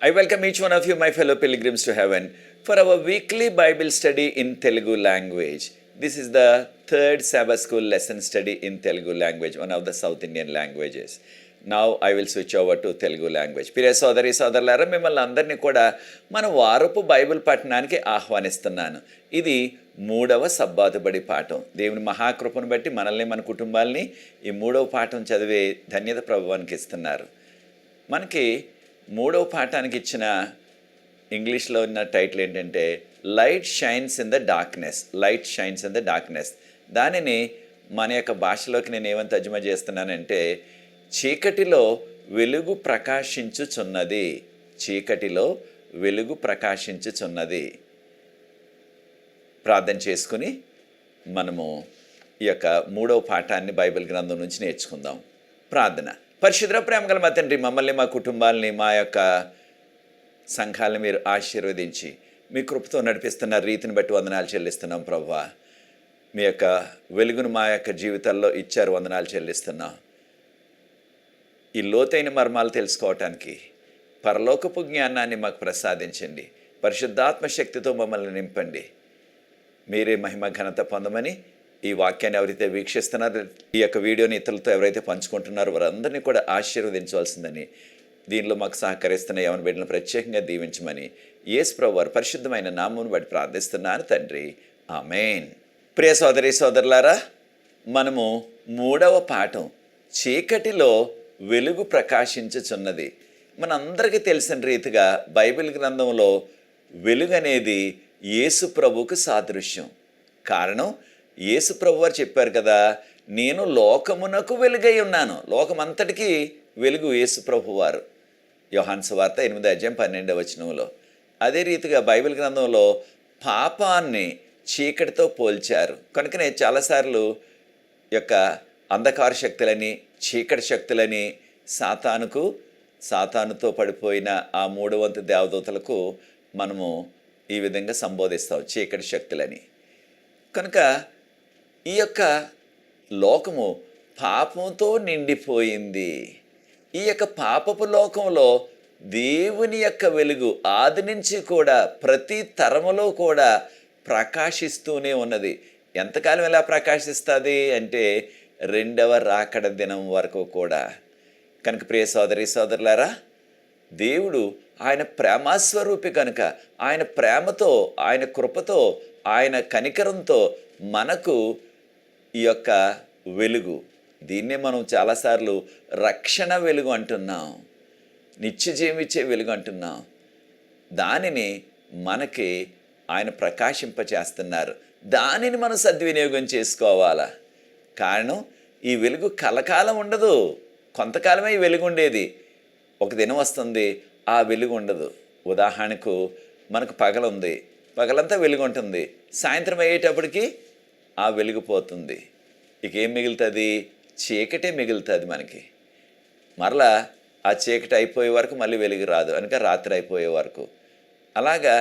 I welcome each one of you, my fellow pilgrims to heaven, for our weekly Bible study in Telugu language. This is the third Sabbath school lesson study in Telugu language, one of the South Indian languages. Now I will switch over to Telugu language. ప్రియ సోదరి సోదరులారా, మిమ్మల్ని అందరినీ కూడా మన వారపు Bible పఠనానికి ఆహ్వానిస్తున్నాను. ఇది 3వ సబ్బాతు బడి పాఠం. దేవుని మహాకృపను బట్టి మనల్ని మన కుటుంబాలని ఈ 3వ పాఠం చదివే ధన్యత ప్రభువానికి ఇస్తున్నారు. మనకి 3వ పాఠానికి ఇచ్చిన ఇంగ్లీష్లో ఉన్న టైటిల్ ఏంటంటే light shines in the darkness. Light shines in the darkness. దానిని మన యొక్క భాషలోకి నేను ఏమని తర్జుమా చేస్తున్నానంటే చీకటిలో వెలుగు ప్రకాశించుచున్నది. చీకటిలో వెలుగు ప్రకాశించుచున్నది. ప్రార్థన చేసుకుని మనము ఈ యొక్క 3వ పాఠాన్ని బైబిల్ గ్రంథం నుంచి నేర్చుకుందాం. ప్రార్థన. పరిశుద్ధ ప్రేమగల మా తండ్రి, మమ్మల్ని మా కుటుంబాలని మా యొక్క సంఘాలను మీరు ఆశీర్వదించి మీ కృపతో నడిపిస్తున్న రీతిని బట్టి వందనాలు చెల్లిస్తున్నాం ప్రభువా. మీ యొక్క వెలుగును మా యొక్క జీవితాల్లో ఇచ్చారు, వందనాలు చెల్లిస్తున్నాం. ఈ లోతైన మర్మాలు తెలుసుకోవటానికి పరలోకపు జ్ఞానాన్ని మాకు ప్రసాదించండి. పరిశుద్ధాత్మ శక్తితో మమ్మల్ని నింపండి. మీరే మహిమ ఘనత పొందమని ఈ వాక్యాన్ని ఎవరైతే వీక్షిస్తున్నారో, ఈ యొక్క వీడియోని ఇతరులతో ఎవరైతే పంచుకుంటున్నారో వారందరినీ కూడా ఆశీర్వదించవలసిందని, దీనిలో మాకు సహకరిస్తున్న యవన బిడ్డలను ప్రత్యేకంగా దీవించమని యేసు ప్రభువు వారి పరిశుద్ధమైన నామమును బట్టి ప్రార్థిస్తున్నాను తండ్రి, ఆమేన్. ప్రియ సోదరి సోదరులారా, మనము 3వ పాఠం చీకటిలో వెలుగు ప్రకాశించుచున్నది. మనందరికీ తెలిసిన రీతిగా బైబిల్ గ్రంథంలో వెలుగు అనేది యేసు ప్రభువుకు సాదృశ్యం. కారణం, యేసు ప్రభు వారు చెప్పారు కదా, నేను లోకమునకు వెలుగై ఉన్నాను. లోకమంతటికీ వెలుగు యేసు ప్రభు వారు. యోహాను సువార్త 8:12 అదే రీతిగా బైబిల్ గ్రంథంలో పాపాన్ని చీకటితో పోల్చారు. కనుకనే చాలాసార్లు యొక్క అంధకార శక్తులని, చీకటి శక్తులని సాతానుతో పడిపోయిన ఆ 3వ వంతు దేవదూతలకు మనము ఈ విధంగా సంబోధిస్తాం, చీకటి శక్తులని. కనుక ఈ యొక్క లోకము పాపంతో నిండిపోయింది. ఈ యొక్క పాపపు లోకంలో దేవుని యొక్క వెలుగు ఆది నుంచి కూడా ప్రతి తరములో కూడా ప్రకాశిస్తూనే ఉన్నది. ఎంతకాలం ఎలా ప్రకాశిస్తుంది అంటే 2వ రాకడ దినం వరకు కూడా. కనుక ప్రియ సోదరి సోదరులారా, దేవుడు ఆయన ప్రేమస్వరూపి కనుక ఆయన ప్రేమతో, ఆయన కృపతో, ఆయన కనికరంతో మనకు ఈ యొక్క వెలుగు, దీన్నే మనం చాలాసార్లు రక్షణ వెలుగు అంటున్నాం, నిత్యజీవం ఇచ్చే వెలుగు అంటున్నాం. దానిని మనకి ఆయన ప్రకాశింపచేస్తున్నారు. దానిని మనం సద్వినియోగం చేసుకోవాలా. కారణం, ఈ వెలుగు కలకాలం ఉండదు. కొంతకాలమే ఈ వెలుగు ఉండేది. ఒక దినం వస్తుంది, ఆ వెలుగు ఉండదు. ఉదాహరణకు మనకు పగలుంది, పగలంతా వెలుగు ఉంటుంది. సాయంత్రం అయ్యేటప్పటికి ఆ వెలుగు పోతుంది. ఇక ఏం మిగులుతుంది? చీకటే మిగులుతుంది మనకి. మరలా ఆ చీకటి అయిపోయే వరకు మళ్ళీ వెలుగు రాదు, కనుక రాత్రి అయిపోయే వరకు. అలాగా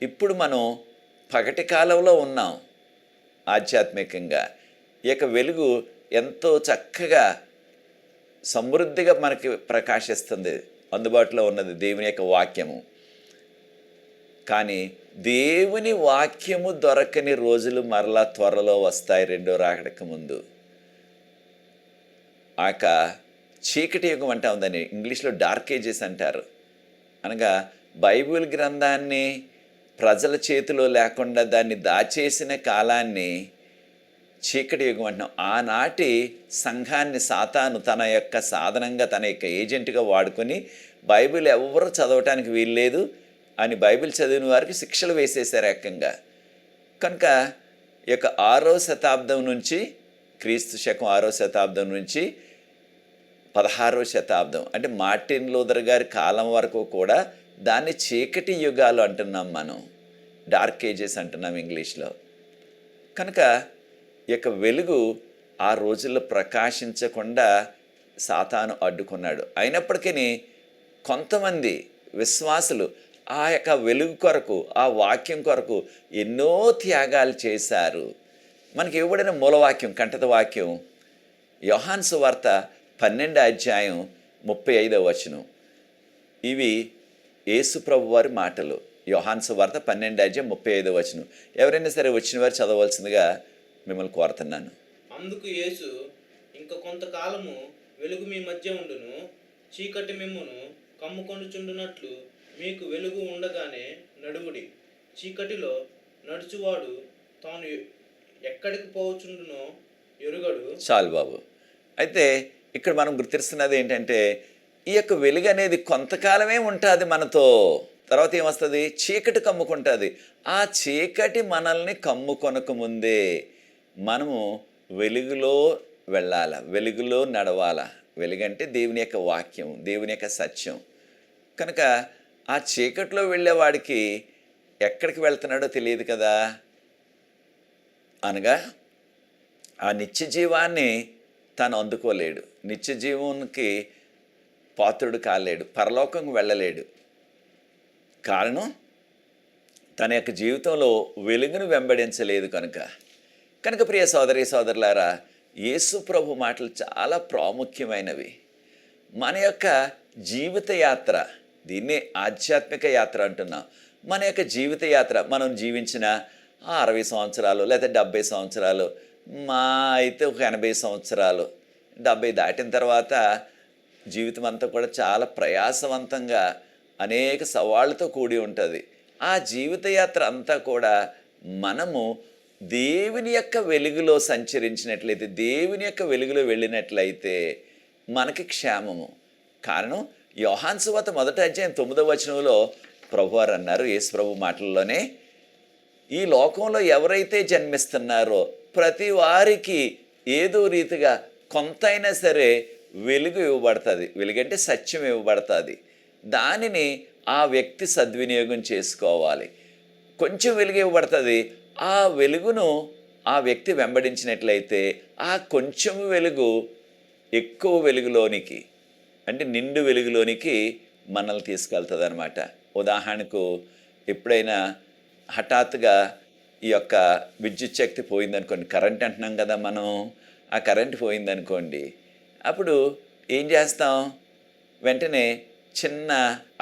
ఇప్పుడు మనం పగటి కాలంలో ఉన్నాం ఆధ్యాత్మికంగా. ఈ యొక్క వెలుగు ఎంతో చక్కగా సమృద్ధిగా మనకి ప్రకాశిస్తుంది. అందుబాటులో ఉన్నది దేవుని యొక్క వాక్యము. కానీ దేవుని వాక్యము దొరకని రోజులు మరలా త్వరలో వస్తాయి, 2వ రాకడకు ముందు. ఆక చీకటి యుగం అంటా ఉందని ఇంగ్లీష్లో డార్క్ ఏజెస్ అంటారు. అనగా బైబిల్ గ్రంథాన్ని ప్రజల చేతిలో లేకుండా దాన్ని దాచేసిన కాలాన్ని చీకటి యుగం అంటున్నాం. ఆనాటి సంఘాన్ని సాతాను తన యొక్క సాధనంగా, తన యొక్క ఏజెంట్గా వాడుకొని బైబిల్ ఎవరు చదవటానికి వీల్లేదు అని బైబిల్ చదివిన వారికి శిక్షలు వేసేశారు ఏకంగా. కనుక ఈ యొక్క 6వ శతాబ్దం నుంచి, క్రీస్తు శకం 6వ శతాబ్దం నుంచి 16వ శతాబ్దం అంటే మార్టిన్ లూథర్ గారి కాలం వరకు కూడా దాన్ని చీకటి యుగాలు అంటున్నాం మనం, డార్క్ ఏజెస్ అంటున్నాం ఇంగ్లీష్లో. కనుక ఈ యొక్క వెలుగు ఆ రోజుల్లో ప్రకాశించకుండా సాతాను అడ్డుకున్నాడు. అయినప్పటికీ కొంతమంది విశ్వాసులు ఆ యొక్క వెలుగు కొరకు, ఆ వాక్యం కొరకు ఎన్నో త్యాగాలు చేశారు. మనకి ఇవ్వబడిన మూలవాక్యం, కంఠత వాక్యం యోహాను సువార్త 12:35 ఇవి యేసు ప్రభు వారి మాటలు. యోహాను సువార్త 12:35. ఎవరైనా సరే వచ్చిన వారు చదవవలసిందిగా మిమ్మల్ని కోరుతున్నాను. అందుకు యేసు, ఇంక కొంతకాలము వెలుగు మీ మధ్య ఉండును, చీకటి మిమ్మును కమ్ముకొనుచుండునట్లు మీకు వెలుగు ఉండగానే నడువుడి. చీకటిలో నడుచువాడు తాను ఎక్కడికి పోవచుండునో ఎరుగడు. చాలు బాబు. అయితే ఇక్కడ మనం గుర్తిస్తున్నది ఏంటంటే, ఈ యొక్క వెలుగు అనేది కొంతకాలమే ఉంటుంది మనతో. తర్వాత ఏమొస్తుంది? చీకటి కమ్ముకుంటుంది. ఆ చీకటి మనల్ని కమ్ముకొనక ముందే మనము వెలుగులో వెళ్ళాల, వెలుగులో నడవాల. వెలుగంటే దేవుని యొక్క వాక్యం, దేవుని యొక్క సత్యం. కనుక ఆ చీకట్లో వెళ్ళేవాడికి ఎక్కడికి వెళ్తున్నాడో తెలియదు కదా. అనగా ఆ నిత్య జీవాన్ని తను అందుకోలేడు, నిత్య జీవానికి పాత్రుడు కాలేడు, పరలోకంకు వెళ్ళలేడు. కారణం తన యొక్క జీవితంలో వెలుగును వెంబడించలేదు కనుక ప్రియ సోదరీ సోదరులారా, యేసు ప్రభు మాటలు చాలా ప్రాముఖ్యమైనవి. మన యొక్క జీవిత యాత్ర, దీన్నే ఆధ్యాత్మిక యాత్ర అంటున్నాం. మన యొక్క జీవిత యాత్ర, మనం జీవించిన 60 సంవత్సరాలు లేదా 70 సంవత్సరాలు, మా అయితే ఒక 80 సంవత్సరాలు. 70 దాటిన తర్వాత జీవితం అంతా కూడా చాలా ప్రయాసవంతంగా అనేక సవాళ్ళతో కూడి ఉంటుంది. ఆ జీవితయాత్ర అంతా కూడా మనము దేవుని యొక్క వెలుగులో సంచరించినట్లయితే, దేవుని యొక్క వెలుగులో వెళ్ళినట్లయితే మనకి క్షేమము. కారణం యోహాను సువార్త 1:9 ప్రభువారు అన్నారు, యేసు ప్రభు మాటల్లోనే, ఈ లోకంలో ఎవరైతే జన్మిస్తున్నారో ప్రతి వారికి ఏదో రీతిగా కొంతైనా సరే వెలుగు ఇవ్వబడుతుంది. వెలుగంటే సత్యం ఇవ్వబడుతుంది. దానిని ఆ వ్యక్తి సద్వినియోగం చేసుకోవాలి. కొంచెం వెలుగు ఇవ్వబడుతుంది. ఆ వెలుగును ఆ వ్యక్తి వెంబడించినట్లయితే ఆ కొంచెం వెలుగు ఎక్కువ వెలుగులోనికి, అంటే నిండు వెలుగులోనికి మనల్ని తీసుకెళ్తుంది అనమాట. ఉదాహరణకు ఎప్పుడైనా హఠాత్తుగా ఈ యొక్క విద్యుత్ శక్తి పోయిందనుకోండి, కరెంట్ అంటున్నాం కదా మనం, ఆ కరెంట్ పోయిందనుకోండి, అప్పుడు ఏం చేస్తాం? వెంటనే చిన్న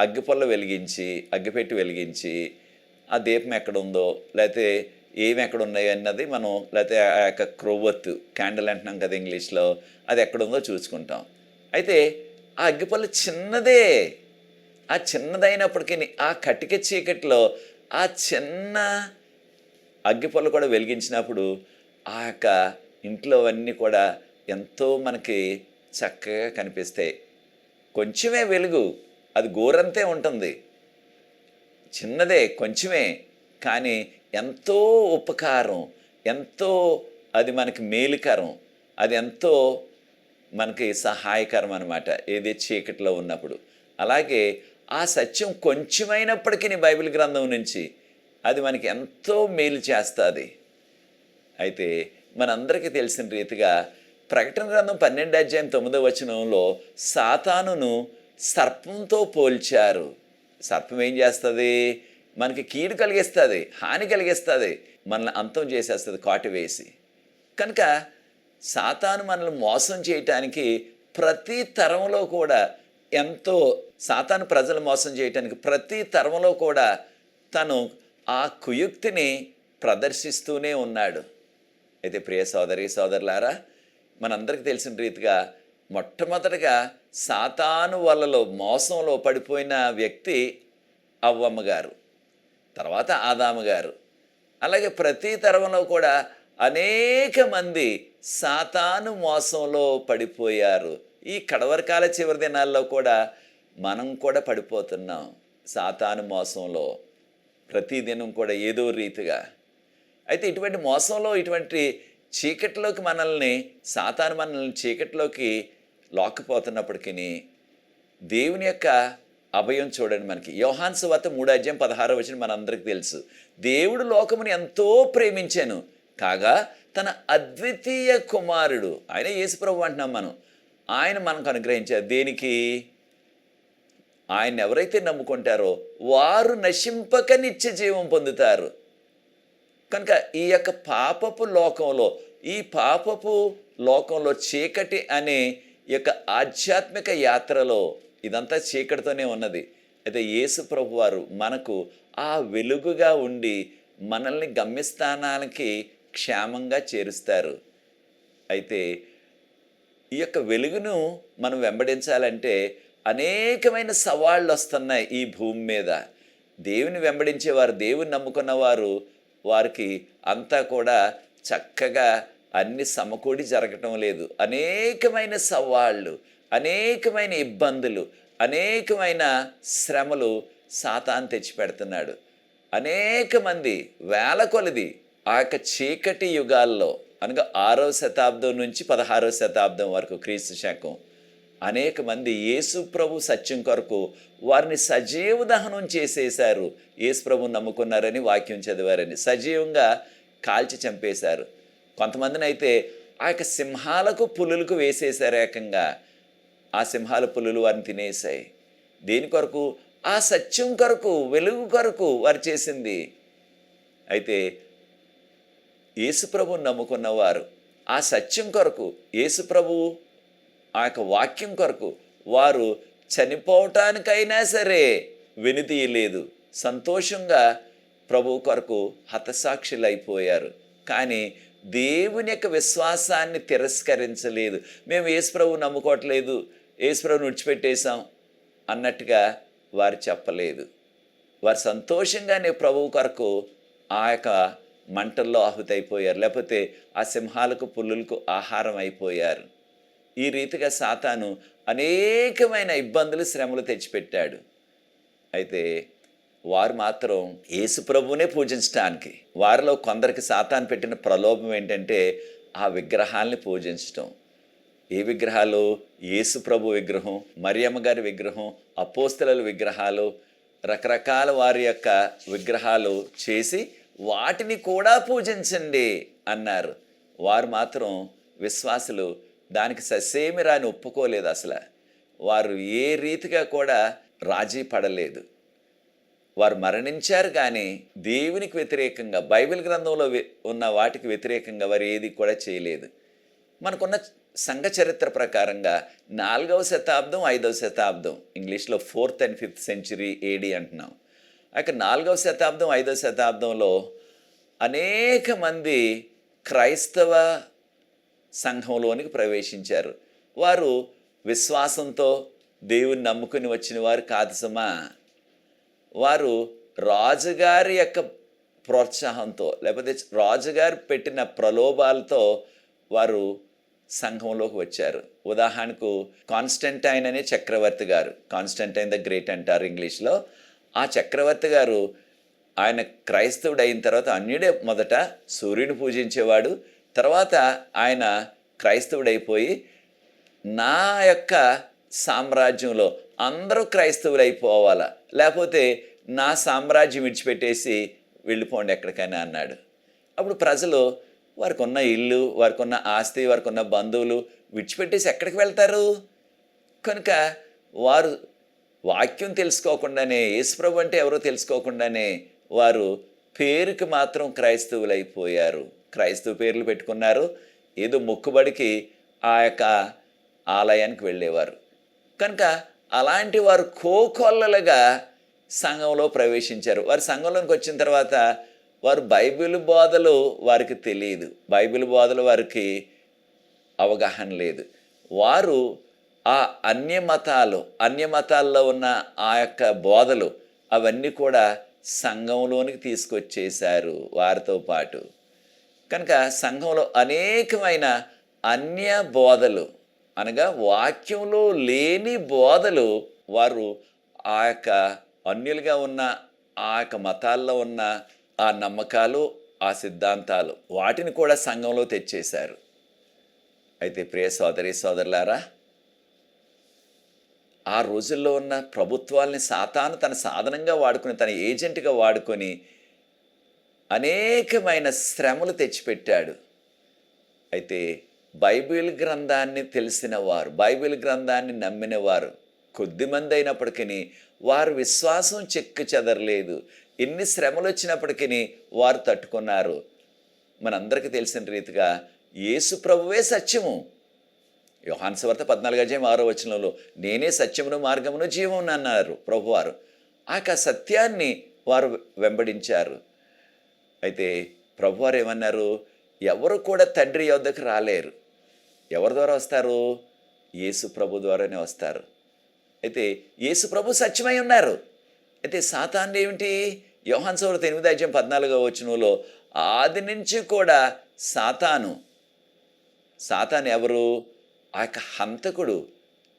అగ్గిపుల్ల వెలిగించి, అగ్గిపెట్టి వెలిగించి, ఆ దీపం ఎక్కడుందో లేకపోతే ఏమి ఎక్కడ ఉన్నాయి అన్నది మనం, లేకపోతే ఆ యొక్క క్రొవ్వొత్తు, క్యాండిల్ అంటున్నాం కదా ఇంగ్లీష్లో, అది ఎక్కడుందో చూసుకుంటాం. అయితే ఆ అగ్గిపుల్ల చిన్నదే. ఆ చిన్నదైనప్పటికీ ఆ కటిక చీకటిలో ఆ చిన్న అగ్గిపుల్ల కూడా వెలిగించినప్పుడు ఆ యొక్క ఇంట్లో అన్నీ కూడా ఎంతో మనకి చక్కగా కనిపిస్తాయి. కొంచెమే వెలుగు, అది గోరంతే ఉంటుంది, చిన్నదే, కొంచెమే, కానీ ఎంతో ఉపకారం, ఎంతో అది మనకి మేలుకరం, అది ఎంతో మనకి సహాయకరం అన్నమాట, ఏది చీకటిలో ఉన్నప్పుడు. అలాగే ఆ సత్యం కొంచెమైనప్పటికీ బైబిల్ గ్రంథం నుంచి అది మనకి ఎంతో మేలు చేస్తుంది. అయితే మనందరికీ తెలిసిన రీతిగా ప్రకటన గ్రంథం 12:9 సాతానును సర్పంతో పోల్చారు. సర్పం ఏం చేస్తుంది? మనకి కీడు కలిగిస్తుంది, హాని కలిగిస్తుంది, మనల్ని అంతం చేసేస్తుంది కాటు వేసి. కనుక సాతాను మనల్ని మోసం చేయటానికి ప్రతి తరంలో కూడా సాతాను ప్రజలు మోసం చేయటానికి ప్రతి తరంలో కూడా తను ఆ కుయుక్తిని ప్రదర్శిస్తూనే ఉన్నాడు. అయితే ప్రియ సోదరి సోదరులారా, మనందరికీ తెలిసిన రీతిగా మొట్టమొదటిగా సాతాను వలలో మోసంలో పడిపోయిన వ్యక్తి అవ్వమ్మ గారు, తర్వాత ఆదాము గారు. అలాగే ప్రతి తరంలో కూడా అనేక మంది సాతాను మోసంలో పడిపోయారు. ఈ కడవరకాల చివరి దినాల్లో కూడా మనం కూడా పడిపోతున్నాం సాతాను మోసంలో, ప్రతిదినం కూడా ఏదో రీతిగా. అయితే ఇటువంటి మోసంలో, ఇటువంటి చీకటిలోకి సాతాను మనల్ని చీకటిలోకి లాక్కుపోతున్నప్పటికీ దేవుని యొక్క అభయం చూడండి. మనకి యోహాను సువార్త 3:16 మనందరికీ తెలుసు, దేవుడు లోకముని ఎంతో ప్రేమించాను కాగా తన అద్వితీయ కుమారుడు, ఆయన యేసుప్రభు అంటున్నాం మనం, ఆయన మనకు అనుగ్రహించారు. దేనికి? ఆయన ఎవరైతే నమ్ముకుంటారో వారు నశింపక నిత్య జీవం పొందుతారు. కనుక ఈ యొక్క పాపపు లోకంలో చీకటి అనే ఈ యొక్క ఆధ్యాత్మిక యాత్రలో ఇదంతా చీకటితోనే ఉన్నది. అయితే యేసు ప్రభు వారు మనకు ఆ వెలుగుగా ఉండి మనల్ని గమ్యస్థానానికి క్షేమంగా చేరుస్తారు. అయితే ఈ యొక్క వెలుగును మనం వెంబడించాలంటే అనేకమైన సవాళ్ళు వస్తున్నాయి ఈ భూమి మీద. దేవుని వెంబడించేవారు, దేవుని నమ్ముకున్నవారు, వారికి అంతా కూడా చక్కగా అన్ని సమకూడి జరగటం లేదు. అనేకమైన సవాళ్ళు, అనేకమైన ఇబ్బందులు, అనేకమైన శ్రమలు సాతాను తెచ్చిపెడుతున్నాడు. అనేక మంది వేల కొలది ఆ యొక్క చీకటి యుగాల్లో అనగా 6వ శతాబ్దం నుంచి 16వ శతాబ్దం వరకు క్రీస్తు శకం అనేక మంది యేసు ప్రభు సత్యం కొరకు వారిని సజీవ దహనం చేసేశారు. యేసు ప్రభు నమ్ముకున్నారని, వాక్యం చదివారని సజీవంగా కాల్చి చంపేశారు. కొంతమందిని అయితే ఆ యొక్క సింహాలకు పులులకు వేసేశారు ఏకంగా. ఆ సింహాల పులులు వారిని తినేశాయి. దేని కొరకు? ఆ సత్యం కొరకు, వెలుగు కొరకు వారు చేసింది. అయితే యేసుప్రభుని నమ్ముకున్నవారు ఆ సత్యం కొరకు, యేసుప్రభు ఆ యొక్క వాక్యం కొరకు వారు చనిపోవటానికైనా సరే వెనుదీయలేదు. సంతోషంగా ప్రభు కొరకు హతసాక్షులు అయిపోయారు. కానీ దేవుని యొక్క విశ్వాసాన్ని తిరస్కరించలేదు. మేము యేసుప్రభు నమ్ముకోవట్లేదు, యేసుప్రభుని విడిచిపెట్టేశాం అన్నట్టుగా వారు చెప్పలేదు. వారు సంతోషంగానే ప్రభువు కొరకు ఆ యొక్క మంటల్లో ఆహుతైపోయారు, లేకపోతే ఆ సింహాలకు పుల్లులకు ఆహారం అయిపోయారు. ఈ రీతిగా సాతాను అనేకమైన ఇబ్బందులు, శ్రమలు తెచ్చిపెట్టాడు. అయితే వారు మాత్రం యేసు ప్రభువునే పూజించడానికి, వారిలో కొందరికి సాతాను పెట్టిన ప్రలోభం ఏంటంటే ఆ విగ్రహాల్ని పూజించటం. ఏ విగ్రహాలు? యేసు ప్రభు విగ్రహం, మరియమ్మ గారి విగ్రహం, అపోస్తలుల విగ్రహాలు, రకరకాల వారి యొక్క విగ్రహాలు చేసి వాటిని కూడా పూజించండి అన్నారు. వారు మాత్రం విశ్వాసులు దానికి ససేమి రాని ఒప్పుకోలేదు. అసలు వారు ఏ రీతిగా కూడా రాజీ పడలేదు. వారు మరణించారు కానీ దేవునికి వ్యతిరేకంగా, బైబిల్ గ్రంథంలో ఉన్న వాటికి వ్యతిరేకంగా వారు ఏది కూడా చేయలేదు. మనకున్న సంఘ చరిత్ర ప్రకారంగా 4వ శతాబ్దం, 5వ శతాబ్దం, ఇంగ్లీష్లో 4th and 5th century AD అంటున్నాం. అయితే 4వ శతాబ్దం, 5వ శతాబ్దంలో అనేక మంది క్రైస్తవ సంఘంలోనికి ప్రవేశించారు. వారు విశ్వాసంతో దేవుని నమ్ముకుని వచ్చిన వారు కాదు సుమా. వారు రాజుగారి యొక్క ప్రోత్సాహంతో, లేకపోతే రాజుగారు పెట్టిన ప్రలోభాలతో వారు సంఘంలోకి వచ్చారు. ఉదాహరణకు కాన్స్టంటైన్ అనే చక్రవర్తి గారు, కాన్స్టంటైన్ ద గ్రేట్ అంటారు ఇంగ్లీష్లో. ఆ చక్రవర్తి గారు ఆయన క్రైస్తవుడు అయిన తర్వాత, అన్యుడే మొదట సూర్యుని పూజించేవాడు, తర్వాత ఆయన క్రైస్తవుడైపోయి నా యొక్క సామ్రాజ్యంలో అందరూ క్రైస్తవులు అయిపోవాలా, లేకపోతే నా సామ్రాజ్యం విడిచిపెట్టేసి వెళ్ళిపోండి ఎక్కడికైనా అన్నాడు. అప్పుడు ప్రజలు వారికి ఉన్న ఇల్లు, వారికి ఉన్న ఆస్తి, వారికి ఉన్న బంధువులు విడిచిపెట్టేసి ఎక్కడికి వెళ్తారు? కనుక వారు వాక్యం తెలుసుకోకుండానే, యేసుప్రభు అంటే ఎవరో తెలుసుకోకుండానే వారు పేరుకి మాత్రం క్రైస్తవులు అయిపోయారు. క్రైస్తవ పేర్లు పెట్టుకున్నారు. ఏదో మొక్కుబడికి ఆ యొక్క ఆలయానికి వెళ్ళేవారు. కనుక అలాంటి వారు కోకొల్లలుగా సంఘంలో ప్రవేశించారు. వారు సంఘంలోకి వచ్చిన తర్వాత వారు బైబిల్ బోధలు వారికి తెలియదు, బైబిల్ బోధలు వారికి అవగాహన లేదు. వారు ఆ అన్యమతాల్లో ఉన్న ఆ యొక్క బోధలు అవన్నీ కూడా సంఘంలోనికి తీసుకొచ్చేశారు వారితో పాటు. కనుక సంఘంలో అనేకమైన అన్య బోధలు, అనగా వాక్యంలో లేని బోధలు వారు ఆ యొక్క అన్యులుగా ఉన్న ఆ యొక్క మతాల్లో ఉన్న ఆ నమ్మకాలు, ఆ సిద్ధాంతాలు, వాటిని కూడా సంఘంలో తెచ్చేశారు. అయితే ప్రియ సోదరి సోదరులారా, ఆ రోజుల్లో ఉన్న ప్రభుత్వాల్ని సాతాను తన సాధనంగా వాడుకొని, తన ఏజెంట్గా వాడుకొని అనేకమైన శ్రమలు తెచ్చిపెట్టాడు. అయితే బైబిల్ గ్రంథాన్ని తెలిసిన వారు, బైబిల్ గ్రంథాన్ని నమ్మిన వారు కొద్దిమంది అయినప్పటికీ వారు విశ్వాసం చెక్కు చెదరలేదు. ఎన్ని శ్రమలు వచ్చినప్పటికీ వారు తట్టుకున్నారు. మనందరికీ తెలిసిన రీతిగా యేసు ప్రభువే సత్యము. యోహాను సువార్త 14వ అధ్యాయం 6వ వచనంలో నేనే సత్యమును, మార్గమును, జీవమును అన్నారు ప్రభువారు. ఆ యొక్క సత్యాన్ని వారు వెంబడించారు. అయితే ప్రభువారు ఏమన్నారు, ఎవరు కూడా తండ్రి యొద్దకు రాలేరు. ఎవరి ద్వారా వస్తారు? యేసు ప్రభు ద్వారానే వస్తారు. అయితే యేసు ప్రభు సత్యమై ఉన్నారు. అయితే సాతాను ఏమిటి? యోహాను సువార్త 8:14 ఆది నుంచి కూడా సాతాను ఎవరు? ఆ యొక్క హంతకుడు,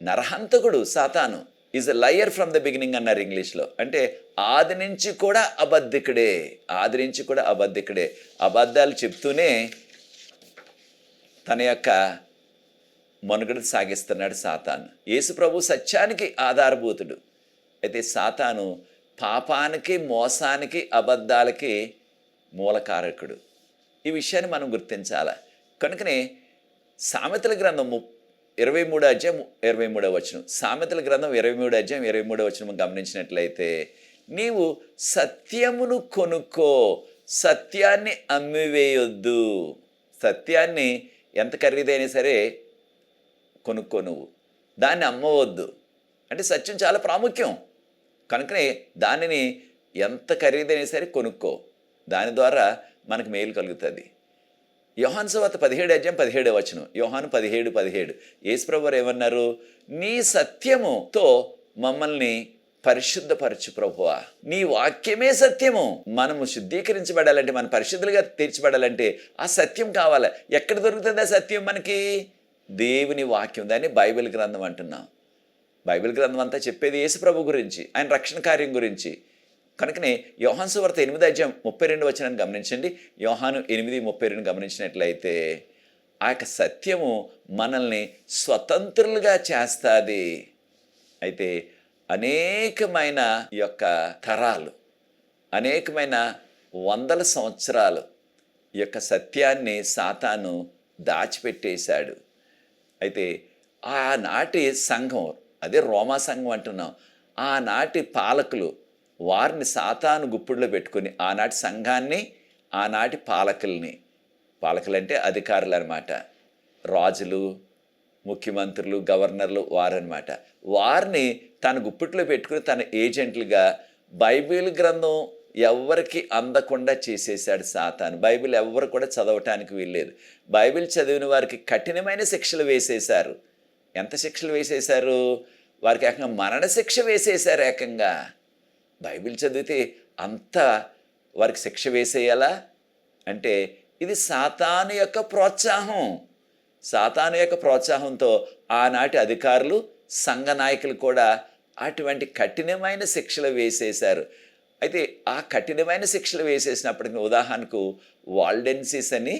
నరహంతకుడు సాతాను. Is a liar from the beginning అన్నారు ఇంగ్లీష్లో. అంటే ఆది నుంచి కూడా అబద్ధికుడే, అబద్ధాలు చెప్తూనే తన యొక్క మనుగడ సాగిస్తున్నాడు సాతాను. యేసు ప్రభు సత్యానికి ఆధారభూతుడు. అయితే సాతాను పాపానికి, మోసానికి, అబద్ధాలకి మూలకారకుడు. ఈ విషయాన్ని మనం గుర్తించాలి. కనుకనే సామెతల గ్రంథం 23:23 సామెతల గ్రంథం 23:23 గమనించినట్లయితే, నీవు సత్యమును కొనుక్కో, సత్యాన్ని అమ్మివేయొద్దు. సత్యాన్ని ఎంత ఖరీదైనా సరే కొనుక్కో, నువ్వు దాన్ని అమ్మవద్దు. అంటే సత్యం చాలా ప్రాముఖ్యం. కనుకనే దానిని ఎంత ఖరీదైనా సరే కొనుక్కో, దాని ద్వారా మనకు మేలు కలుగుతుంది. యోహాను సువార్త 17:17 యోహాను 17:17 యేసుప్రభువారు ఏమన్నారు? నీ సత్యముతో మమ్మల్ని పరిశుద్ధపరచు ప్రభువా, నీ వాక్యమే సత్యము. మనము శుద్ధీకరించబడాలంటే, మన పరిశుద్ధులుగా తీర్చబడాలంటే ఆ సత్యం కావాలి. ఎక్కడ దొరుకుతుంది ఆ సత్యం మనకి? దేవుని వాక్యం. దాన్ని బైబిల్ గ్రంథం అంటున్నాం. బైబిల్ గ్రంథం అంతా చెప్పేది యేసు ప్రభు గురించి, ఆయన రక్షణ కార్యం గురించి. కనుకనే యోహాను సువార్త 8:32 గమనించండి. యోహాను 8:32 గమనించినట్లయితే, ఆ యొక్క సత్యము మనల్ని స్వతంత్రులుగా చేస్తుంది. అయితే అనేకమైన ఈ యొక్క తరాలు, అనేకమైన వందల సంవత్సరాలు ఈ యొక్క సత్యాన్ని సాతాను దాచిపెట్టేశాడు. అయితే ఆనాటి సంఘం, అదే రోమా సంఘం అంటున్నాం, ఆనాటి పాలకులు వారిని సాతాను గుప్పుడులో పెట్టుకుని ఆనాటి సంఘాన్ని, ఆనాటి పాలకులంటే అధికారులు అనమాట, రాజులు, ముఖ్యమంత్రులు, గవర్నర్లు వారనమాట. వారిని తన గుప్పిట్లో పెట్టుకుని తన ఏజెంట్లుగా బైబిల్ గ్రంథం ఎవరికి అందకుండా చేసేసాడు సాతాను. బైబిల్ ఎవరు కూడా చదవటానికి వీల్లేదు. బైబిల్ చదివిన వారికి కఠినమైన శిక్షలు వేసేశారు. ఎంత శిక్షలు వేసేశారు? వారికి ఏకంగా మరణ శిక్ష వేసేశారు. ఏకంగా బైబిల్ చదివితే అంత వారికి శిక్ష వేసేయాలా? అంటే ఇది సాతాను యొక్క ప్రోత్సాహం. సాతాను యొక్క ప్రోత్సాహంతో ఆనాటి అధికారులు, సంఘ నాయకులు కూడా అటువంటి కఠినమైన శిక్షలు వేసేశారు. అయితే ఆ కఠినమైన శిక్షలు వేసేసినప్పటికీ, ఉదాహరణకు వాల్డెన్సీస్ అని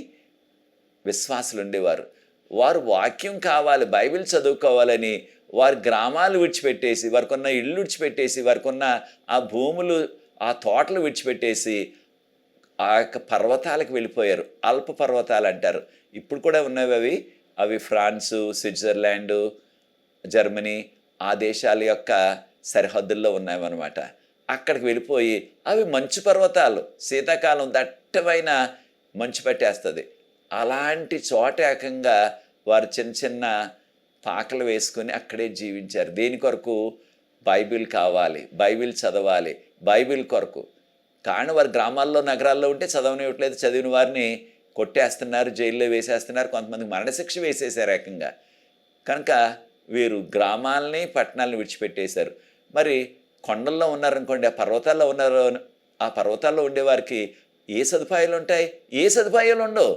విశ్వాసులు ఉండేవారు. వారు వాక్యం కావాలి, బైబిల్ చదువుకోవాలని వారి గ్రామాలు విడిచిపెట్టేసి, వారికి ఉన్న ఇళ్ళు విడిచిపెట్టేసి, వారికి ఉన్న ఆ భూములు, ఆ తోటలు విడిచిపెట్టేసి ఆ యొక్క పర్వతాలకు వెళ్ళిపోయారు. అల్ప పర్వతాలు అంటారు. ఇప్పుడు కూడా ఉన్నవి అవి ఫ్రాన్సు, స్విట్జర్లాండు, జర్మనీ, ఆ దేశాల యొక్క సరిహద్దుల్లో ఉన్నాయన్నమాట. అక్కడికి వెళ్ళిపోయి అవి మంచు పర్వతాలు, శీతాకాలం దట్టమైన మంచు పట్టేస్తుంది. అలాంటి చోట ఏకంగా వారు చిన్న చిన్న పాకలు వేసుకొని అక్కడే జీవించారు. దేని కొరకు? బైబిల్ కావాలి, బైబిల్ చదవాలి, బైబిల్ కొరకు. కానీ వారు గ్రామాల్లో, నగరాల్లో ఉంటే చదవనివ్వట్లేదు. చదివిన వారిని కొట్టేస్తున్నారు, జైల్లో వేసేస్తున్నారు, కొంతమందికి మరణశిక్ష వేసేసారు ఏకంగా. కనుక వీరు గ్రామాలని, పట్టణాలను విడిచిపెట్టేశారు. మరి కొండల్లో ఉన్నారనుకోండి, ఆ పర్వతాల్లో ఉన్నారు, ఆ పర్వతాల్లో ఉండేవారికి ఏ సదుపాయాలు ఉంటాయి? ఏ సదుపాయాలు ఉండవు.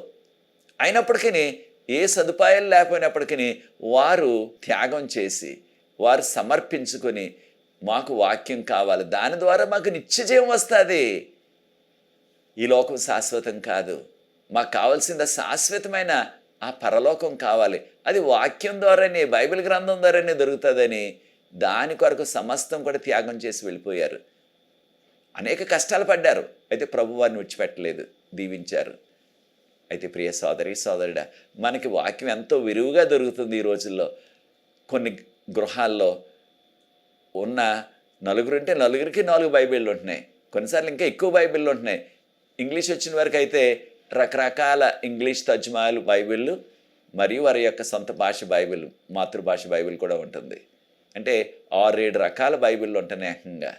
అయినప్పటికీ, ఏ సదుపాయాలు లేకపోయినప్పటికీ వారు త్యాగం చేసి, వారు సమర్పించుకొని, మాకు వాక్యం కావాలి, దాని ద్వారా మాకు నిత్యజీవం వస్తుంది, ఈ లోకం శాశ్వతం కాదు, మాకు కావాల్సిన శాశ్వతమైన ఆ పరలోకం కావాలి, అది వాక్యం ద్వారానే, బైబిల్ గ్రంథం ద్వారానే దొరుకుతుందని దాని కొరకు సమస్తం కూడా త్యాగం చేసి వెళ్ళిపోయారు. అనేక కష్టాలు పడ్డారు. అయితే ప్రభు వారిని విడిచిపెట్టలేదు, దీవించారు. అయితే ప్రియ సోదరి, సోదరుడా, మనకి వాక్యం ఎంతో విరివిగా దొరుకుతుంది ఈ రోజుల్లో. కొన్ని గృహాల్లో ఉన్న నలుగురుంటే నలుగురికి 4 బైబిళ్ళు ఉంటున్నాయి. కొన్నిసార్లు ఇంకా ఎక్కువ బైబిళ్ళు ఉంటున్నాయి. ఇంగ్లీష్ వచ్చిన వరకు అయితే రకరకాల ఇంగ్లీష్ తర్జుమాలు బైబిళ్ళు మరియు వారి యొక్క సొంత భాష బైబిల్, మాతృభాష బైబిల్ కూడా ఉంటుంది. అంటే 6-7 రకాల బైబిళ్ళు ఉంటున్నాయి ఏకంగా.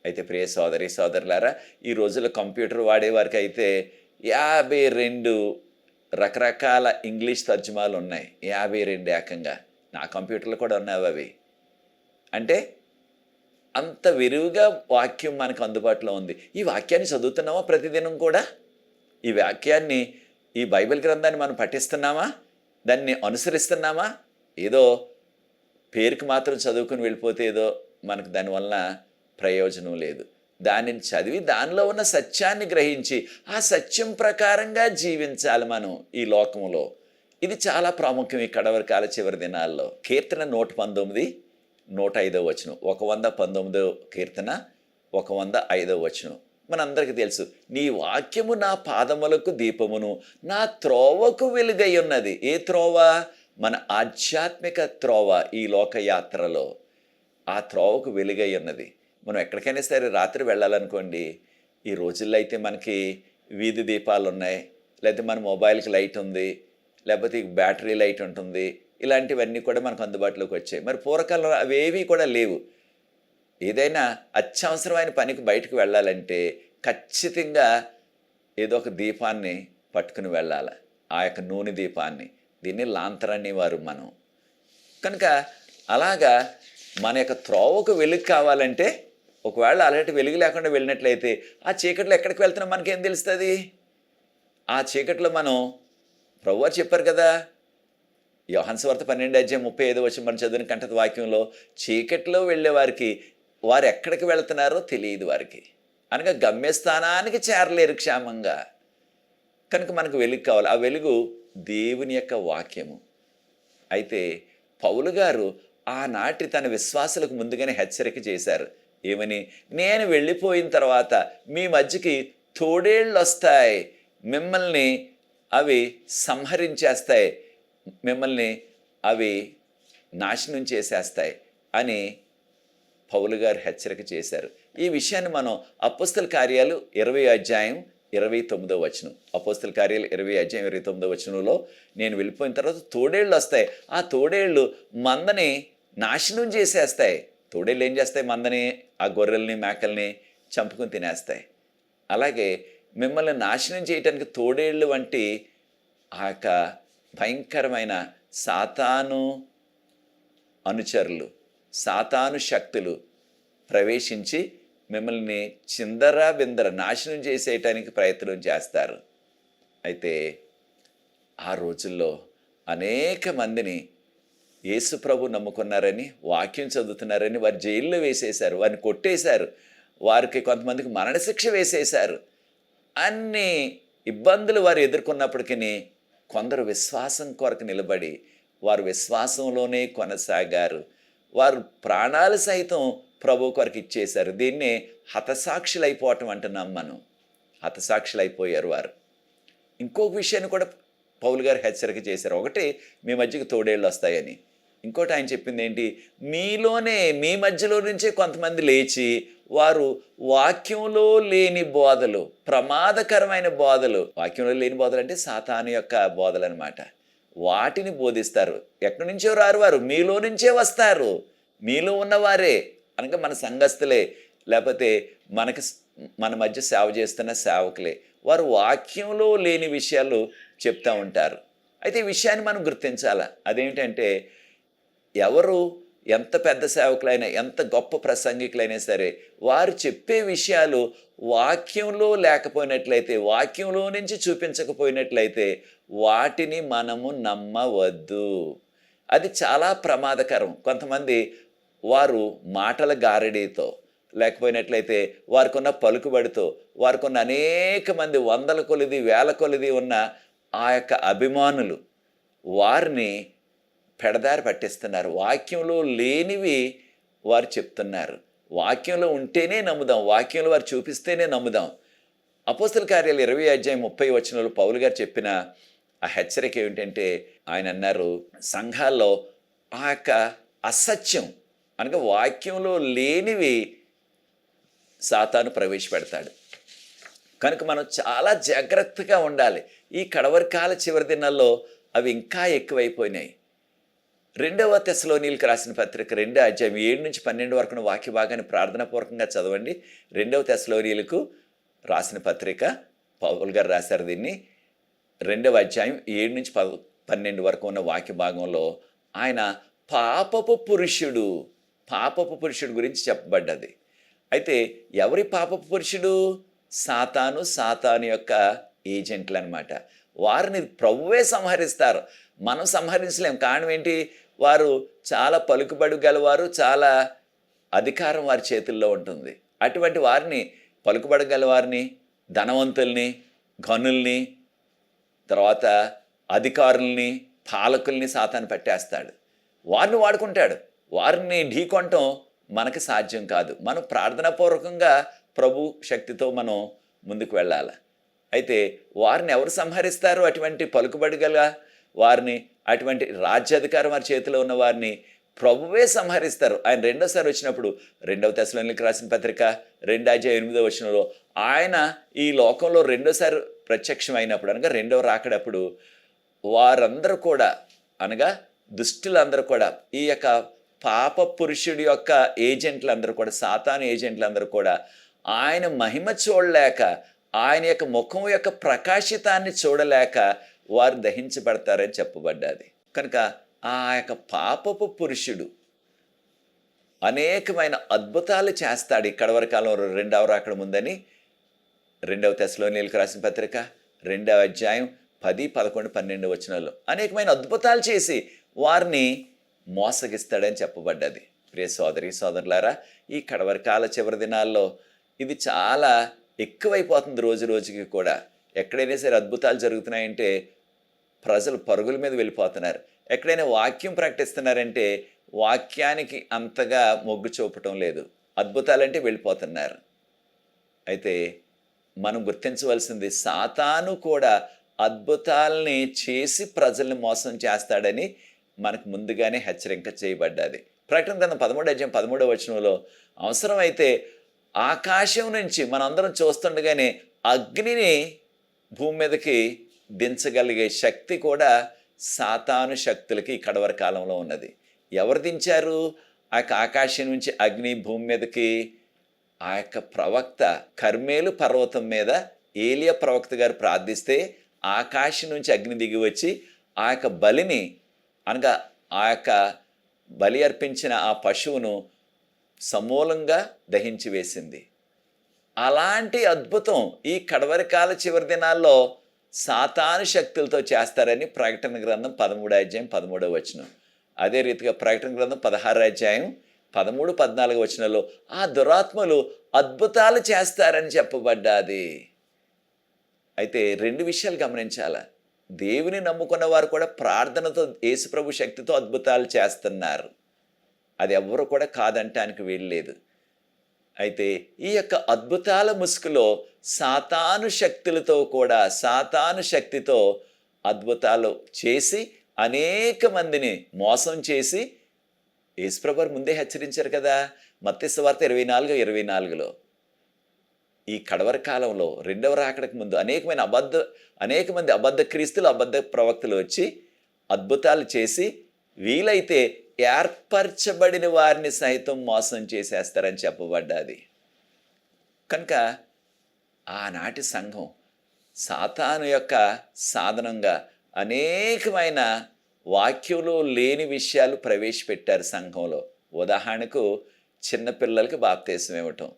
అయితే ప్రియ సోదరి సోదరులారా, ఈ రోజుల్లో కంప్యూటర్ వాడేవారికి అయితే 52 రకరకాల ఇంగ్లీష్ తర్జుమాలు ఉన్నాయి. 52 ఏకంగా. నా కంప్యూటర్లో కూడా ఉన్నవి అవి. అంటే అంత విరివిగా వాక్యం మనకు అందుబాటులో ఉంది. ఈ వాక్యాన్ని చదువుతున్నామా ప్రతిదినం కూడా? ఈ వాక్యాన్ని, ఈ బైబిల్ గ్రంథాన్ని మనం పఠిస్తున్నామా? దాన్ని అనుసరిస్తున్నామా? ఏదో పేరుకి మాత్రం చదువుకుని వెళ్ళిపోతే ఏదో మనకు దానివల్ల ప్రయోజనం లేదు. దానిని చదివి దానిలో ఉన్న సత్యాన్ని గ్రహించి ఆ సత్యం ప్రకారంగా జీవించాలి మనం ఈ లోకంలో. ఇది చాలా ప్రాముఖ్యం ఈ కడవరి కాల చివరి దినాల్లో. కీర్తన 119, 105వ వచనం. 119వ కీర్తన 105వ వచనం. మనందరికీ తెలుసు, నీ వాక్యము నా పాదములకు దీపమును, నా త్రోవకు వెలుగై ఉన్నది. ఏ త్రోవ? మన ఆధ్యాత్మిక త్రోవ. ఈ లోకయాత్రలో ఆ త్రోవకు వెలుగై ఉన్నది. మనం ఎక్కడికైనా సరే రాత్రి వెళ్ళాలనుకోండి, ఈ రోజుల్లో అయితే మనకి వీధి దీపాలు ఉన్నాయి, లేకపోతే మన మొబైల్కి లైట్ ఉంది, లేకపోతే బ్యాటరీ లైట్ ఉంటుంది. ఇలాంటివన్నీ కూడా మనకు అందుబాటులోకి వచ్చాయి. మరి పూర్వకాలంలో అవేవి కూడా లేవు. ఏదైనా అత్యవసరమైన పనికి బయటకు వెళ్ళాలంటే ఖచ్చితంగా ఏదో ఒక దీపాన్ని పట్టుకుని వెళ్ళాలి. ఆ యొక్క నూనె దీపాన్ని, దీన్ని లాంతరని వారు మనం. కనుక అలాగా మన యొక్క త్రోవకు వెలుగు కావాలంటే, ఒకవేళ అలాంటి వెలుగు లేకుండా వెళ్ళినట్లయితే ఆ చీకట్లో ఎక్కడికి వెళ్తున్నాం మనకేం తెలుస్తుంది? ఆ చీకట్లో మనం, ప్రభువారు చెప్పారు కదా, యోహాను సువార్త 12:35 వచ్చి మనం చదివిన కంఠత వాక్యంలో, చీకట్లో వెళ్ళే వారికి వారు ఎక్కడికి వెళ్తున్నారో తెలియదు వారికి, అనగా గమ్యస్థానానికి చేరలేరు క్షేమంగా. కనుక మనకు వెలుగు కావాలి. ఆ వెలుగు దేవుని యొక్క వాక్యము. అయితే పౌలు గారు ఆనాటి తన విశ్వాసులకు ముందుగానే హెచ్చరిక చేశారు. ఏమని? నేను వెళ్ళిపోయిన తర్వాత మీ మధ్యకి తోడేళ్ళు వస్తాయి, మిమ్మల్ని అవి సంహరించేస్తాయి, మిమ్మల్ని అవి నాశనం చేసేస్తాయి అని పౌలు గారు హెచ్చరిక చేశారు. ఈ విషయాన్ని మనం అపోస్తల కార్యాలు 20:29 వచనం. అపోస్తల కార్యాలు 20:29 వచనంలో, నేను వెళ్ళిపోయిన తర్వాత తోడేళ్ళు వస్తాయి, ఆ తోడేళ్ళు మందని నాశనం చేసేస్తాయి. తోడేళ్ళు ఏం చేస్తాయి? మందని, ఆ గొర్రెల్ని మేకల్ని చంపుకుని తినేస్తాయి. అలాగే మిమ్మల్ని నాశనం చేయటానికి తోడేళ్ళు వంటి ఆ యొక్క భయంకరమైన సాతాను అనుచరులు, సాతాను శక్తులు ప్రవేశించి మిమ్మల్ని చిందరా బిందర నాశనం చేసేయటానికి ప్రయత్నం చేస్తారు. అయితే ఆ రోజుల్లో అనేక మందిని యేసు ప్రభు నమ్ముకున్నారని, వాక్యం చదువుతున్నారని వారు జైల్లో వేసేశారు, వారిని కొట్టేశారు, వారికి కొంతమందికి మరణశిక్ష వేసేశారు. అన్ని ఇబ్బందులు వారు ఎదుర్కొన్నప్పటికీ కొందరు విశ్వాసం కొరకు నిలబడి వారు విశ్వాసంలోనే కొనసాగారు. వారు ప్రాణాలు సైతం ప్రభు కొరకు ఇచ్చేశారు. దీన్నే హతసాక్షులైపోవటం అంటున్నాం మనం. హతసాక్షులైపోయారు వారు. ఇంకొక విషయాన్ని కూడా పౌలు గారు హెచ్చరిక చేశారు. ఒకటి, మీ మధ్యకి తోడేళ్ళు వస్తాయని. ఇంకోటి ఆయన చెప్పింది ఏంటి? మీలోనే, మీ మధ్యలో నుంచే కొంతమంది లేచి వారు వాక్యంలో లేని బోధలు, ప్రమాదకరమైన బోధలు, వాక్యంలో లేని బోధలు అంటే సాతాను యొక్క బోధలు అనమాట, వాటిని బోధిస్తారు. ఎక్కడి నుంచో రారు వారు, మీలో నుంచే వస్తారు. మీలో ఉన్నవారే అనగా మన సంఘస్థులే, లేకపోతే మన మధ్య సేవ చేస్తున్న సేవకులే. వారు వాక్యంలో లేని విషయాలు చెప్తూ ఉంటారు. అయితే ఈ విషయాన్ని మనం గుర్తించాలా. అదేంటంటే, ఎవరు ఎంత పెద్ద సేవకులైనా, ఎంత గొప్ప ప్రసంగికులైనా సరే, వారు చెప్పే విషయాలు వాక్యంలో లేకపోయినట్లయితే, వాక్యంలో నుంచి చూపించకపోయినట్లయితే వాటిని మనము నమ్మవద్దు. అది చాలా ప్రమాదకరం. కొంతమంది వారు మాటల గారడీతో, లేకపోయినట్లయితే వారికున్న పలుకుబడితో, వారికున్న అనేక మంది వందల కొలిది వేల కొలిది ఉన్న ఆ యొక్క అభిమానులు వారిని పెడదారి పట్టిస్తున్నారు. వాక్యంలో లేనివి వారు చెప్తున్నారు. వాక్యంలో ఉంటేనే నమ్ముదాం, వాక్యంలో వారు చూపిస్తేనే నమ్ముదాం. అపోస్తల కార్యాలు 20:30 వచనంలో పౌలు గారు చెప్పిన ఆ హెచ్చరిక ఏమిటంటే, ఆయన అన్నారు, సంఘాల్లో ఆ యొక్క అసత్యం అనగా వాక్యంలో లేనివి సాతాను ప్రవేశపెడతాడు. కనుక మనం చాలా జాగ్రత్తగా ఉండాలి. ఈ కడవరి కాల చివరి దినాల్లో అవి ఇంకా ఎక్కువైపోయినాయి. రెండవ తెస్సలోనీయులకు రాసిన పత్రిక 2:7-12 వరకున్న వాక్య భాగాన్ని ప్రార్థనాపూర్వకంగా చదవండి. రెండవ తెస్సలోనీయులకు రాసిన పత్రిక పౌలు గారు రాశారు దీన్ని. 2:7-12 వరకు ఉన్న వాక్య భాగంలో ఆయన పాపపు పురుషుడు గురించి చెప్పబడ్డది. అయితే ఎవరి పాపపు పురుషుడు? సాతాను యొక్క ఏజెంట్లు అనమాట. వారిని ప్రభువే సంహరిస్తారు, మనం సంహరించలేం. కారణం ఏంటి? వారు చాలా పలుకుబడి గలవారు, చాలా అధికారం వారి చేతుల్లో ఉంటుంది. అటువంటి వారిని, పలుకుబడి గలవారిని, ధనవంతుల్ని, ఘనుల్ని, తర్వాత అధికారుల్ని, పాలకుల్ని సాతాను పట్టేస్తాడు. వారిని వాడుకుంటాడు. వారిని ఢీకొనటం మనకి సాధ్యం కాదు. మనం ప్రార్థనాపూర్వకంగా ప్రభు శక్తితో మనం ముందుకు వెళ్ళాలి. అయితే వారిని ఎవరు సంహరిస్తారు? అటువంటి పలుకుబడి గల వారిని, అటువంటి రాజ్యాధికారం వారి చేతిలో ఉన్న వారిని ప్రభువే సంహరిస్తారు. ఆయన రెండోసారి వచ్చినప్పుడు, రెండవ తెస్సలోనీయులకు రాసిన పత్రిక 2:8 ఆయన ఈ లోకంలో రెండోసారి ప్రత్యక్షమైనప్పుడు, అనగా రెండవ రాకడప్పుడు, వారందరూ కూడా, అనగా దుష్టులందరూ కూడా, ఈ యొక్క పాప పురుషుడి యొక్క ఏజెంట్లందరూ కూడా, సాతాను ఏజెంట్లందరూ కూడా ఆయన మహిమ చూడలేక, ఆయన యొక్క ముఖం యొక్క ప్రకాశితాన్ని చూడలేక వారు దహించబడతారని చెప్పబడ్డది. కనుక ఆ యొక్క పాపపు పురుషుడు అనేకమైన అద్భుతాలు చేస్తాడు ఈ కడవరి కాలంలో, రెండవ రాకడ ముందని. రెండవ తెస్సలోనీయులకు రాసిన పత్రిక 2:10-11-12 అనేకమైన అద్భుతాలు చేసి వారిని మోసగిస్తాడని చెప్పబడ్డది. ప్రియ సోదరి సోదరులారా, ఈ కడవరి కాల చివరి దినాల్లో ఇది చాలా ఎక్కువైపోతుంది రోజు రోజుకి కూడా. ఎక్కడైనా సరే అద్భుతాలు జరుగుతున్నాయంటే ప్రజలు పరుగుల మీద వెళ్ళిపోతున్నారు. ఎక్కడైనా వాక్యం ప్రకటిస్తున్నారంటే వాక్యానికి అంతగా మొగ్గు చూపటం లేదు, అద్భుతాలంటే వెళ్ళిపోతున్నారు. అయితే మనం గుర్తించవలసింది, సాతాను కూడా అద్భుతాలని చేసి ప్రజల్ని మోసం చేస్తాడని మనకు ముందుగానే హెచ్చరిక చేయబడ్డది. ప్రకటన గ్రంథం 13:13 అవసరమైతే ఆకాశం నుంచి మనందరం చూస్తుండగానే అగ్నిని భూమి మీదకి దించగలిగే శక్తి కూడా సాతాను శక్తులకి ఈ కడవరి కాలంలో ఉన్నది. ఎవరు దించారు ఆ యొక్క ఆకాశం నుంచి అగ్ని భూమి మీదకి? ఆ యొక్క ప్రవక్త కర్మేలు పర్వతం మీద ఏలియా ప్రవక్త గారు ప్రార్థిస్తే ఆకాశం నుంచి అగ్ని దిగి వచ్చి ఆ యొక్క బలిని, అనగా ఆ యొక్క బలి అర్పించిన ఆ పశువును సమూలంగా దహించి వేసింది. అలాంటి అద్భుతం ఈ కడవరి కాల చివరి దినాల్లో సాతాను శక్తులతో చేస్తారని ప్రకటన గ్రంథం 13:13 అదే రీతిగా ప్రకటన గ్రంథం 16:13-14 ఆ దురాత్మలు అద్భుతాలు చేస్తారని చెప్పబడ్డాది. అయితే రెండు విషయాలు గమనించాల. దేవుని నమ్ముకున్న వారు కూడా ప్రార్థనతో, యేసుప్రభు శక్తితో అద్భుతాలు చేస్తున్నారు. అది ఎవ్వరు కూడా కాదంటానికి వీల్లేదు. అయితే ఈ యొక్క అద్భుతాల ముసుగులో సాతాను శక్తితో అద్భుతాలు చేసి అనేక మందిని మోసం చేసి, యేసుప్రభు ముందే హెచ్చరించారు కదా, మత్తయి సువార్త 24:24 ఈ కడవరి కాలంలో రెండవ రాకడకు ముందు అనేక మంది అబద్ధ క్రీస్తులు, అబద్ధ ప్రవక్తలు వచ్చి అద్భుతాలు చేసి వీలైతే ఏర్పరచబడిన వారిని సైతం మోసం చేసేస్తారని చెప్పబడ్డది. కనుక ఆనాటి సంఘం సాతాను యొక్క సాధనంగా అనేకమైన వాక్యంలో లేని విషయాలు ప్రవేశపెట్టారు సంఘంలో. ఉదాహరణకు చిన్నపిల్లలకి బాప్తీసం ఇవ్వటం,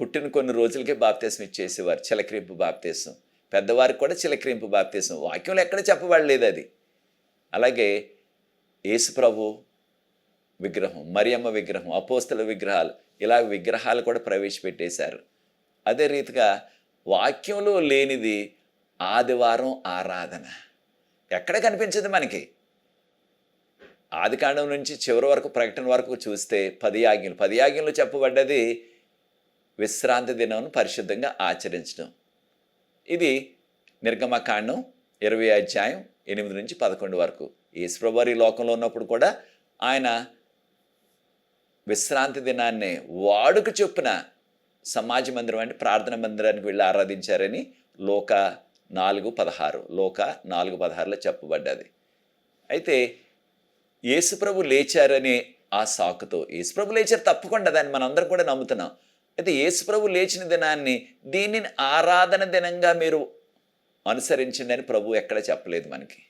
పుట్టిన కొన్ని రోజులకే బాప్తీసం ఇచ్చేసేవారు, చిలకరింపు బాప్తీసం. పెద్దవారికి కూడా చిలకరింపు బాప్తీసం. వాక్యంలో ఎక్కడ చెప్పబడలేదు అది. అలాగే యేసుప్రభు విగ్రహం, మరియమ్మ విగ్రహం, అపోస్తల విగ్రహాలు, ఇలా విగ్రహాలు కూడా ప్రవేశపెట్టేశారు. అదే రీతిగా వాక్యంలో లేనిది ఆదివారం ఆరాధన ఎక్కడ కనిపించదు మనకి. ఆదికాండం నుంచి చివరి వరకు, ప్రకటన వరకు చూస్తే 10 ఆజ్ఞలు చెప్పబడ్డది విశ్రాంతి దినం పరిశుద్ధంగా ఆచరించడం. ఇది నిర్గమకాండం 20:8-11 వరకు. యేసుప్రభు ఈ లోకంలో ఉన్నప్పుడు కూడా ఆయన విశ్రాంతి దినాన్నే వాడుక చొప్పున సమాజ మందిరం అంటే ప్రార్థన మందిరానికి వెళ్ళి ఆరాధించారని లోకా 4:16 చెప్పబడ్డది. అయితే యేసుప్రభు లేచారనే ఆ సాకుతో, యేసుప్రభు లేచారు తప్పకుండా, దాన్ని మనందరం కూడా నమ్ముతున్నాం. అయితే యేసుప్రభు లేచిన దినాన్ని దీనిని ఆరాధన దినంగా మీరు అనుసరించండి అని ప్రభు ఎక్కడ చెప్పలేదు మనకి.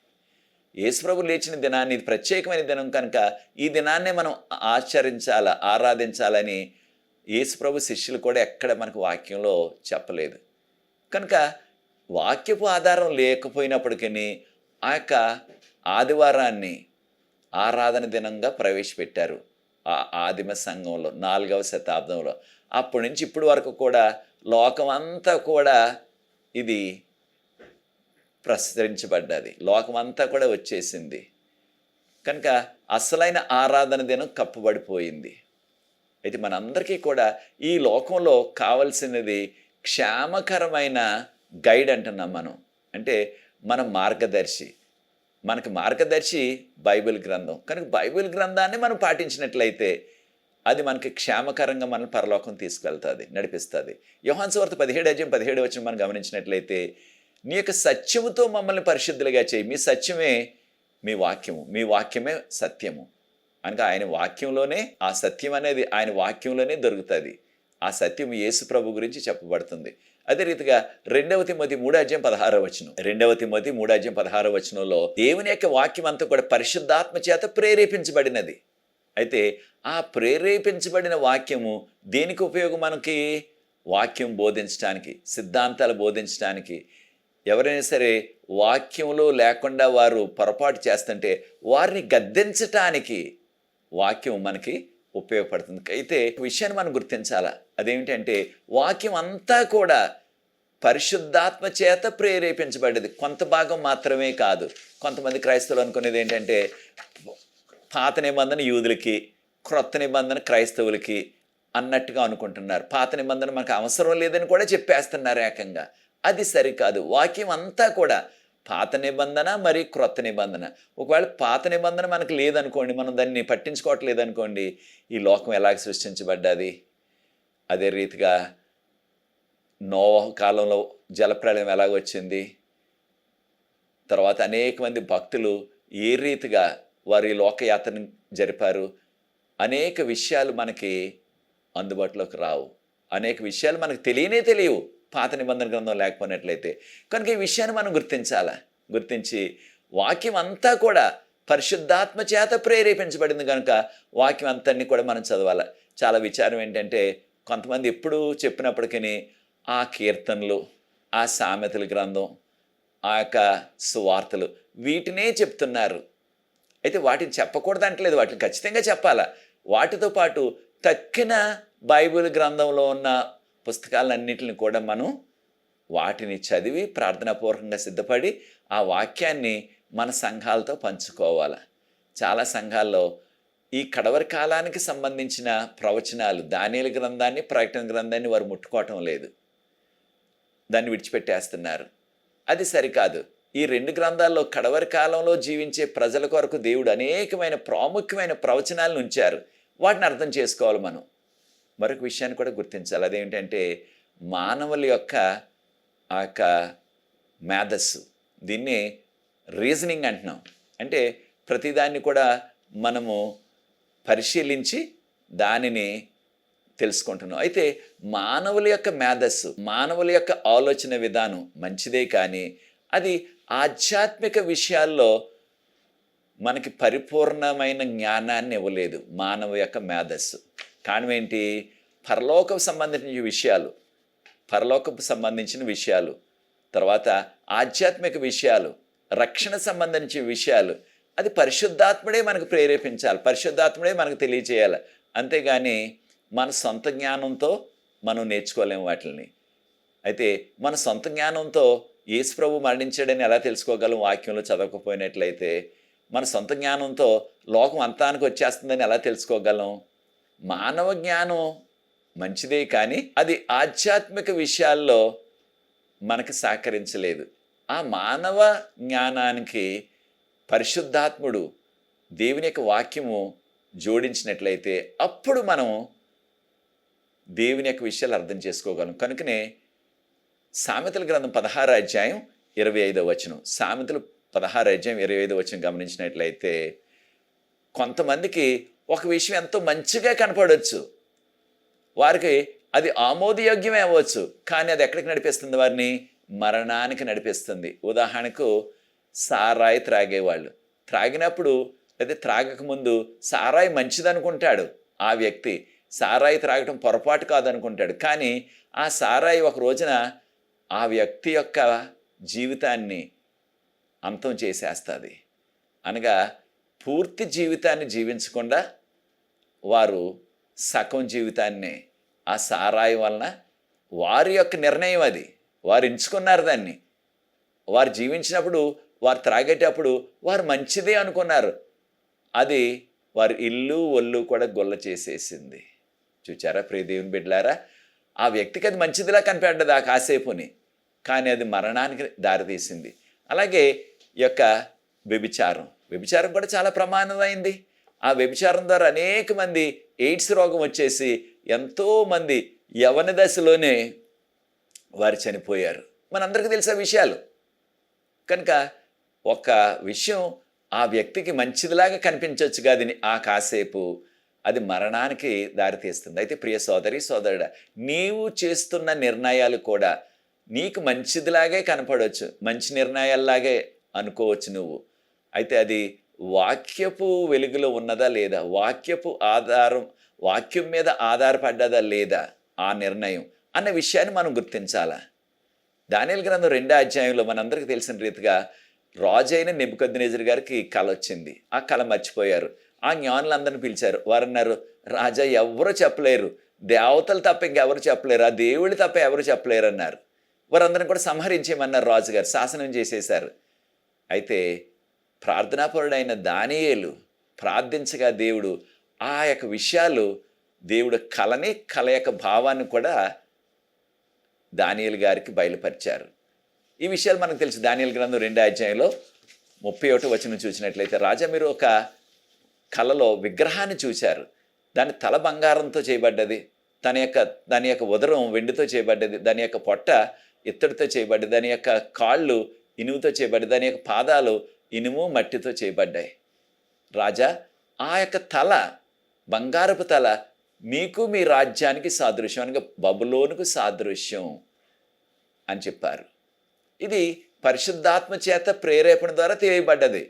యేసుప్రభు లేచిన దినాన్ని, ఇది ప్రత్యేకమైన దినం కనుక ఈ దినాన్నే మనం ఆచరించాలా, ఆరాధించాలని యేసుప్రభు శిష్యులు కూడా ఎక్కడ మనకు వాక్యంలో చెప్పలేదు. కనుక వాక్యపు ఆధారం లేకపోయినప్పటికీ ఆ యొక్క ఆదివారాన్ని ఆరాధన దినంగా ప్రవేశపెట్టారు ఆ ఆదిమ సంఘంలో 4వ శతాబ్దంలో. అప్పటి నుంచి ఇప్పటి వరకు కూడా లోకమంతా కూడా ఇది ప్రసరించబడ్డది, లోకమంతా కూడా వచ్చేసింది. కనుక అసలైన ఆరాధన దినం కప్పబడిపోయింది. అయితే మనందరికీ కూడా ఈ లోకంలో కావలసినది క్షేమకరమైన గైడ్ అంటున్నాం మనం. అంటే మన మార్గదర్శి, మనకు మార్గదర్శి బైబిల్ గ్రంథం. కనుక బైబిల్ గ్రంథాన్ని మనం పాటించినట్లయితే అది మనకి క్షేమకరంగా మన పరలోకం తీసుకెళ్తుంది, నడిపిస్తుంది. యోహాను సువార్త 17:17 మనం గమనించినట్లయితే, నీ యొక్క సత్యముతో మమ్మల్ని పరిశుద్ధులుగా చేయి, మీ సత్యమే మీ వాక్యము, మీ వాక్యమే సత్యము. అనగా ఆయన వాక్యంలోనే ఆ సత్యం అనేది ఆయన వాక్యంలోనే దొరుకుతుంది. ఆ సత్యం యేసు ప్రభు గురించి చెప్పబడుతుంది. అదే రీతిగా 2 తిమోతి 3:16 2 తిమోతి 3:16 దేవుని యొక్క వాక్యం అంతా కూడా పరిశుద్ధాత్మ చేత ప్రేరేపించబడినది. అయితే ఆ ప్రేరేపించబడిన వాక్యము దేనికి ఉపయోగం మనకి? వాక్యం బోధించడానికి, సిద్ధాంతాలు బోధించడానికి. ఎవరైనా సరే వాక్యంలో లేకుండా వారు పొరపాటు చేస్తుంటే వారిని గద్దించటానికి వాక్యం మనకి ఉపయోగపడుతుంది. అయితే విషయాన్ని మనం గుర్తించాలా. అదేమిటంటే వాక్యం అంతా కూడా పరిశుద్ధాత్మ చేత ప్రేరేపించబడ్డది. కొంత భాగం మాత్రమే కాదు. కొంతమంది క్రైస్తవులు అనుకునేది ఏంటంటే పాత నిబంధన యూదులకి, క్రొత్త నిబంధన క్రైస్తవులకి అన్నట్టుగా అనుకుంటున్నారు. పాత నిబంధన మనకు అవసరం లేదని కూడా చెప్పేస్తున్నారు ఏకంగా. అది సరికాదు. వాక్యం అంతా కూడా పాత నిబంధన మరి క్రొత్త నిబంధన. ఒకవేళ పాత నిబంధన మనకు లేదనుకోండి, మనం దాన్ని పట్టించుకోవట్లేదనుకోండి, ఈ లోకం ఎలాగ సృష్టించబడ్డది? అదే రీతిగా నోవహు కాలంలో జలప్రళయం ఎలాగొచ్చింది, తర్వాత అనేక మంది భక్తులు ఏ రీతిగా వారి లోకయాత్రను జరిపారు, అనేక విషయాలు మనకి అందుబాటులోకి రావు. అనేక విషయాలు మనకు తెలియవు పాత నిబంధన గ్రంథం లేకపోయినట్లయితే. కనుక ఈ విషయాన్ని మనం గుర్తించి వాక్యం అంతా కూడా పరిశుద్ధాత్మ చేత ప్రేరేపించబడింది కనుక వాక్యం అంతన్ని కూడా మనం చదవాలి. చాలా విచారం ఏంటంటే కొంతమంది ఎప్పుడు చెప్పినప్పటికీ ఆ కీర్తనలు, ఆ సామెతల గ్రంథం, ఆ యొక్క సువార్తలు వీటినే చెప్తున్నారు. అయితే వాటిని చెప్పకూడదంటలేదు, వాటిని ఖచ్చితంగా చెప్పాలా. వాటితో పాటు తక్కిన బైబిల్ గ్రంథంలో ఉన్న పుస్తకాలన్నింటిని కూడా మనం వాటిని చదివి ప్రార్థనాపూర్వకంగా సిద్ధపడి ఆ వాక్యాన్ని మన సంఘాలతో పంచుకోవాలి. చాలా సంఘాల్లో ఈ కడవరి కాలానికి సంబంధించిన ప్రవచనాలు, దానియేలు గ్రంథాన్ని, ప్రకటన గ్రంథాన్ని వారు ముట్టుకోవటం లేదు, దాన్ని విడిచిపెట్టేస్తున్నారు. అది సరికాదు. ఈ 2 గ్రంథాల్లో కడవరి కాలంలో జీవించే ప్రజల కొరకు దేవుడు అనేకమైన ప్రాముఖ్యమైన ప్రవచనాలను ఉంచారు. వాటిని అర్థం చేసుకోవాలి మనం. మరొక విషయాన్ని కూడా గుర్తించాలి. అదేంటంటే మానవుల యొక్క ఆ యొక్క మేధస్సు, దీన్ని రీజనింగ్ అంటున్నాం. అంటే ప్రతిదాన్ని కూడా మనము పరిశీలించి దానిని తెలుసుకుంటున్నాం. అయితే మానవుల యొక్క మేధస్సు, మానవుల యొక్క ఆలోచన విధానం మంచిదే, కానీ అది ఆధ్యాత్మిక విషయాల్లో మనకి పరిపూర్ణమైన జ్ఞానాన్ని ఇవ్వలేదు. మానవ యొక్క మేధస్సు కారణం ఏంటి? పరలోకపు సంబంధించిన విషయాలు, తర్వాత ఆధ్యాత్మిక విషయాలు, రక్షణ సంబంధించిన విషయాలు అది పరిశుద్ధాత్ముడే మనకు ప్రేరేపించాలి, పరిశుద్ధాత్ముడే మనకు తెలియచేయాలి. అంతేగాని మన సొంత జ్ఞానంతో మనం నేర్చుకోలేము వాటిని. అయితే మన సొంత జ్ఞానంతో యేసు ప్రభు మరణించాడని ఎలా తెలుసుకోగలం? వాక్యంలో చదవకపోయినట్లయితే. మన సొంత జ్ఞానంతో లోకం అంతానికి వచ్చేస్తుందని ఎలా తెలుసుకోగలం? మానవ జ్ఞానం మంచిదే, కానీ అది ఆధ్యాత్మిక విషయాల్లో మనకి సహకరించలేదు. ఆ మానవ జ్ఞానానికి పరిశుద్ధాత్ముడు దేవుని యొక్క వాక్యము జోడించినట్లయితే అప్పుడు మనం దేవుని యొక్క విషయాలు అర్థం చేసుకోగలం. కనుకనే సామెతల గ్రంథం 16:25 సామెతలు 16:25 గమనించినట్లయితే, కొంతమందికి ఒక విషయం ఎంతో మంచిగా కనపడవచ్చు, వారికి అది ఆమోదయోగ్యమే అవ్వచ్చు, కానీ అది ఎక్కడికి నడిపిస్తుంది? వారిని మరణానికి నడిపిస్తుంది. ఉదాహరణకు సారాయి త్రాగేవాళ్ళు, త్రాగినప్పుడు లేదా త్రాగకముందు సారాయి మంచిదనుకుంటాడు ఆ వ్యక్తి, సారాయి త్రాగటం పొరపాటు కాదనుకుంటాడు. కానీ ఆ సారాయి ఒక రోజున ఆ వ్యక్తి యొక్క జీవితాన్ని అంతం చేసేస్తుంది. అనగా పూర్తి జీవితాన్ని జీవించకుండా వారు సగం జీవితాన్ని ఆ సారాయి వలన, వారి యొక్క నిర్ణయం అది, వారు ఎంచుకున్నారు దాన్ని. వారు జీవించినప్పుడు, వారు త్రాగేటప్పుడు వారు మంచిదే అనుకున్నారు, అది వారి ఇల్లు ఒళ్ళు కూడా గొల్ల చేసేసింది. చూచారా ప్రియ దేవుని బిడ్డలారా? ఆ వ్యక్తికి అది మంచిదిలా కనిపెట్టదు ఆ కాసేపుని, కానీ అది మరణానికి దారితీసింది. అలాగే ఈ యొక్క వ్యభిచారం కూడా చాలా ప్రమాదమైంది. ఆ వ్యభిచారం ద్వారా అనేక మంది ఎయిడ్స్ రోగం వచ్చేసి ఎంతోమంది యవ్వన దశలోనే వారు చనిపోయారు. మనందరికీ తెలిసే విషయాలు. కనుక ఒక విషయం ఆ వ్యక్తికి మంచిదిలాగా కనిపించవచ్చు కాదని ఆ కాసేపు అది మరణానికి దారితీస్తుంది. అయితే ప్రియ సోదరి సోదరుడా, నీవు చేస్తున్న నిర్ణయాలు కూడా నీకు మంచిదిలాగే కనపడవచ్చు, మంచి నిర్ణయాల్లాగే అనుకోవచ్చు నువ్వు. అయితే అది వాక్యపు వెలుగులో ఉన్నదా లేదా, వాక్యం మీద ఆధారపడ్డదా లేదా ఆ నిర్ణయం అన్న విషయాన్ని మనం గుర్తించాలా. దానియేలు గ్రంథం 2వ అధ్యాయంలో మనందరికీ తెలిసిన రీతిగా రాజైన నెబుకద్నెజరు గారికి కల వచ్చింది. ఆ కల మర్చిపోయారు. ఆ జ్ఞానులందరిని పిలిచారు. వారు అన్నారు, రాజా ఎవరు చెప్పలేరు, దేవతలు తప్ప ఇంకెవరు చెప్పలేరు, ఆ దేవుళ్ళు తప్ప ఎవరు చెప్పలేరు అన్నారు. వారందరిని కూడా సంహరించేయమన్నారు రాజుగారు, శాసనం చేసేశారు. అయితే ప్రార్థనాపరుడైన దానియేలు ప్రార్థించగా దేవుడు ఆ యొక్క విషయాలు, దేవుడు కళ యొక్క భావాన్ని కూడా దానియేలు గారికి బయలుపరిచారు. ఈ విషయాలు మనకు తెలుసు. దానియేలు గ్రంథం 2వ అధ్యాయంలో 31వ వచనం చూసినట్లయితే, రాజా మీరు ఒక కలలో విగ్రహాన్ని చూశారు, దాని తల బంగారంతో చేయబడ్డది, దాని యొక్క ఉదరం వెండితో చేయబడ్డది, దాని యొక్క పొట్ట ఇత్తడితో చేయబడ్డది, దాని యొక్క కాళ్ళు ఇనుముతో చేయబడ్డది, దాని యొక్క పాదాలు ఇనుము మట్టితో చేయబడ్డాయి. రాజా ఆ యొక్క తల, బంగారపు తల మీకు మీ రాజ్యానికి సాదృశ్యం, అనగా బబులోనుకు సాదృశ్యం అని చెప్పారు. ఇది పరిశుద్ధాత్మ చేత ప్రేరేపణ ద్వారా తెలియబడ్డది.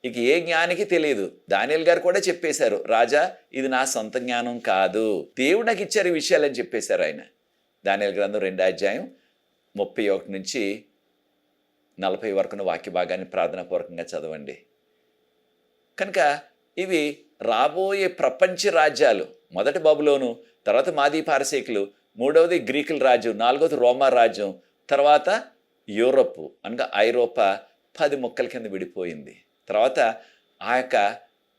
ఇక ఏ జ్ఞానికి తెలియదు. దానియేలు గారు కూడా చెప్పేశారు, రాజా ఇది నా సొంత జ్ఞానం కాదు, దేవుడు నాకు ఇచ్చారు ఈ విషయాలని చెప్పేశారు ఆయన. దానియేలు గ్రంథం 2వ అధ్యాయం 31 నుంచి 40 వరకున్న వాక్య భాగాన్ని ప్రార్థనాపూర్వకంగా చదవండి. కనుక ఇవి రాబోయే ప్రపంచ రాజ్యాలు. మొదటి బబులోను, తర్వాత మాదీ పారసీకులు, మూడవది గ్రీకుల రాజ్యం, నాలుగవది రోమా రాజ్యం, తర్వాత యూరప్ అనగా ఐరోపా 10 ముక్కల కింద విడిపోయింది. తర్వాత ఆ యొక్క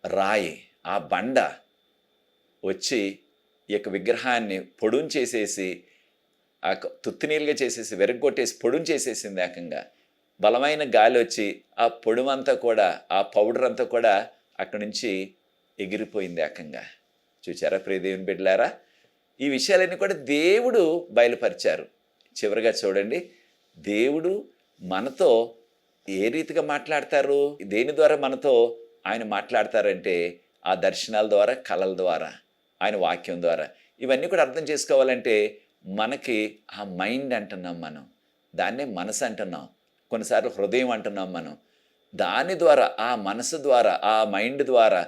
రాయి, ఆ బండ వచ్చి ఈ యొక్క విగ్రహాన్ని పొడుం చేసేసి, ఆ తుత్తినీలుగా చేసేసి, వెరగొట్టేసి పొడుం చేసేసింది. ఏకంగా బలమైన గాలి వచ్చి ఆ పొడుమంతా కూడా, ఆ పౌడర్ అంతా కూడా అక్కడి నుంచి ఎగిరిపోయింది ఏకంగా. చూచారా ప్రియ దేవుని బిడ్డలారా? ఈ విషయాలన్నీ కూడా దేవుడు బయలుపరిచారు. చివరిగా చూడండి, దేవుడు మనతో ఏ రీతిగా మాట్లాడతారు, దేని ద్వారా మనతో ఆయన మాట్లాడతారంటే ఆ దర్శనాల ద్వారా, కళల ద్వారా, ఆయన వాక్యం ద్వారా. ఇవన్నీ కూడా అర్థం చేసుకోవాలంటే మనకి ఆ మైండ్ అంటున్నాం మనం, దాన్నే మనసు అంటున్నాం, కొన్నిసార్లు హృదయం అంటున్నాం మనం. దాని ద్వారా, ఆ మనసు ద్వారా, ఆ మైండ్ ద్వారా,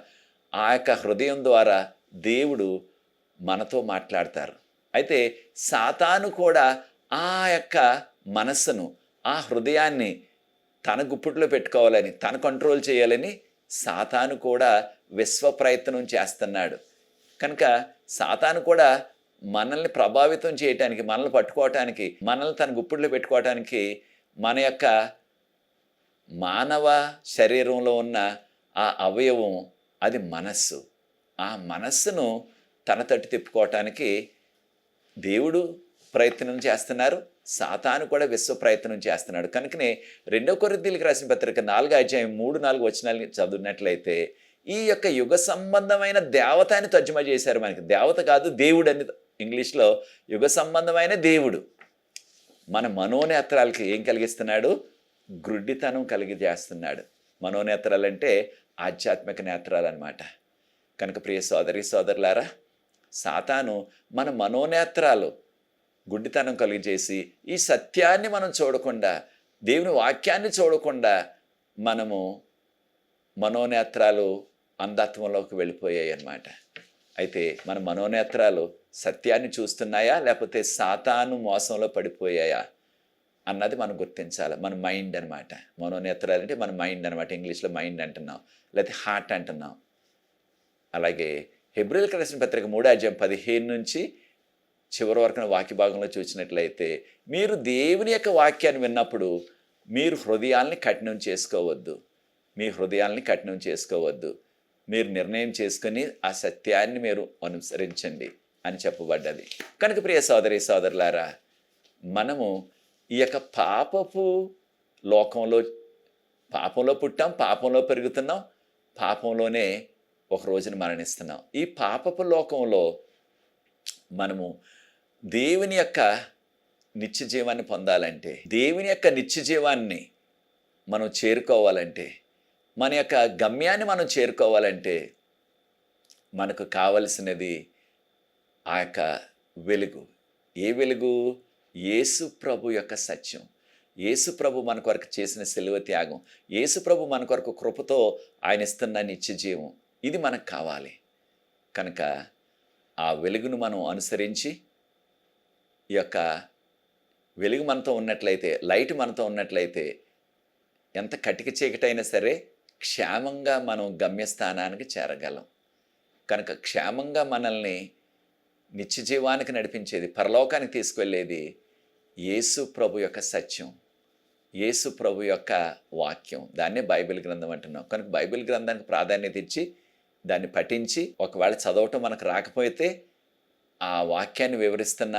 ఆ యొక్క హృదయం ద్వారా దేవుడు మనతో మాట్లాడతారు. అయితే సాతాను కూడా ఆ యొక్క మనస్సును, ఆ హృదయాన్ని తన గుప్పిట్లో పెట్టుకోవాలని, తన కంట్రోల్ చేయాలని సాతాను కూడా విశ్వ ప్రయత్నం చేస్తున్నాడు. కనుక సాతాను కూడా మనల్ని ప్రభావితం చేయటానికి, మనల్ని పట్టుకోవటానికి, మనల్ని తన గుప్పిట్లో పెట్టుకోవటానికి మన యొక్క మానవ శరీరంలో ఉన్న ఆ అవయవం, అది మనస్సు. ఆ మనస్సును తన తట్టు తిప్పుకోవటానికి దేవుడు ప్రయత్నం చేస్తున్నారు, సాతాను కూడా విశ్వ ప్రయత్నం చేస్తున్నాడు. కనుకనే 2 కొరింథీయులకు రాసిన పత్రిక 4వ అధ్యాయం 3-4 వచనాలని చదివినట్లయితే ఈ యొక్క యుగ సంబంధమైన దేవత అని తర్జుమా చేశారు. మనకి దేవత కాదు, దేవుడు అని ఇంగ్లీష్లో. యుగ సంబంధమైన దేవుడు మన మనోనేత్రాలకి ఏం కలిగిస్తున్నాడు? గ్రుడ్డితనం కలిగి చేస్తున్నాడు. మనోనేత్రాలు అంటే ఆధ్యాత్మిక నేత్రాలు అన్నమాట. కనుక ప్రియ సోదరి సోదరులారా, సాతాను మన మనోనేత్రాలు గుడ్డితనం కలిగజేసి ఈ సత్యాన్ని మనం చూడకుండా, దేవుని వాక్యాన్ని చూడకుండా మనము మనోనేత్రాలు అంధత్వంలోకి వెళ్ళిపోయాయి అన్నమాట. అయితే మన మనోనేత్రాలు సత్యాన్ని చూస్తున్నాయా, లేకపోతే సాతాను మోసంలో పడిపోయాయా అన్నది మనం గుర్తించాలి. మన మైండ్ అనమాట. మనోనేత్రాలు అంటే మన మైండ్ అనమాట. ఇంగ్లీష్లో మైండ్ అంటున్నాం, లేకపోతే హార్ట్ అంటున్నాం. అలాగే హెబ్రీయులకు రాసిన పత్రిక 3:15 నుంచి చివరి వరకు వాక్య భాగంలో చూసినట్లయితే, మీరు దేవుని యొక్క వాక్యాన్ని విన్నప్పుడు మీరు హృదయాల్ని కఠినం చేసుకోవద్దు. మీ హృదయాల్ని కఠినం చేసుకోవద్దు. మీరు నిర్ణయం చేసుకొని ఆ సత్యాన్ని మీరు అనుసరించండి అని చెప్పబడ్డది. కనుక ప్రియ సోదరి సోదరులారా, మనము ఈ యొక్క పాపపు లోకంలో, పాపంలో పుట్టాం, పాపంలో పెరుగుతున్నాం, పాపంలోనే ఒక రోజున మరణిస్తున్నాం. ఈ పాపపు లోకంలో మనము దేవుని యొక్క నిత్య జీవాన్ని పొందాలంటే, దేవుని యొక్క నిత్య జీవాన్ని మనం చేరుకోవాలంటే, మన యొక్క గమ్యాన్ని మనం చేరుకోవాలంటే మనకు కావలసినది ఆ యొక్క వెలుగు. ఏ వెలుగు? యేసు ప్రభు యొక్క సత్యం. యేసు ప్రభు మన కొరకు చేసిన సిలువ త్యాగం, యేసు ప్రభు మన కొరకు కృపతో ఆయన ఇస్తున్న నిత్య జీవం, ఇది మనకు కావాలి. కనుక ఆ వెలుగును మనం అనుసరించి, ఈ యొక్క వెలుగు మనతో ఉన్నట్లయితే, లైట్ మనతో ఉన్నట్లయితే, ఎంత కటిక చీకటైనా సరే క్షేమంగా మనం గమ్యస్థానానికి చేరగలం. కనుక క్షేమంగా మనల్ని నిత్య జీవానికి నడిపించేది, పరలోకానికి తీసుకువెళ్ళేది యేసు ప్రభు యొక్క సత్యం, యేసు ప్రభు యొక్క వాక్యం. దాన్నే బైబిల్ గ్రంథం అంటున్నాం. కనుక బైబిల్ గ్రంథానికి ప్రాధాన్యత ఇచ్చి దాన్ని పఠించి, ఒకవేళ చదవటం మనకు రాకపోతే ఆ వాక్యాన్ని వివరిస్తున్న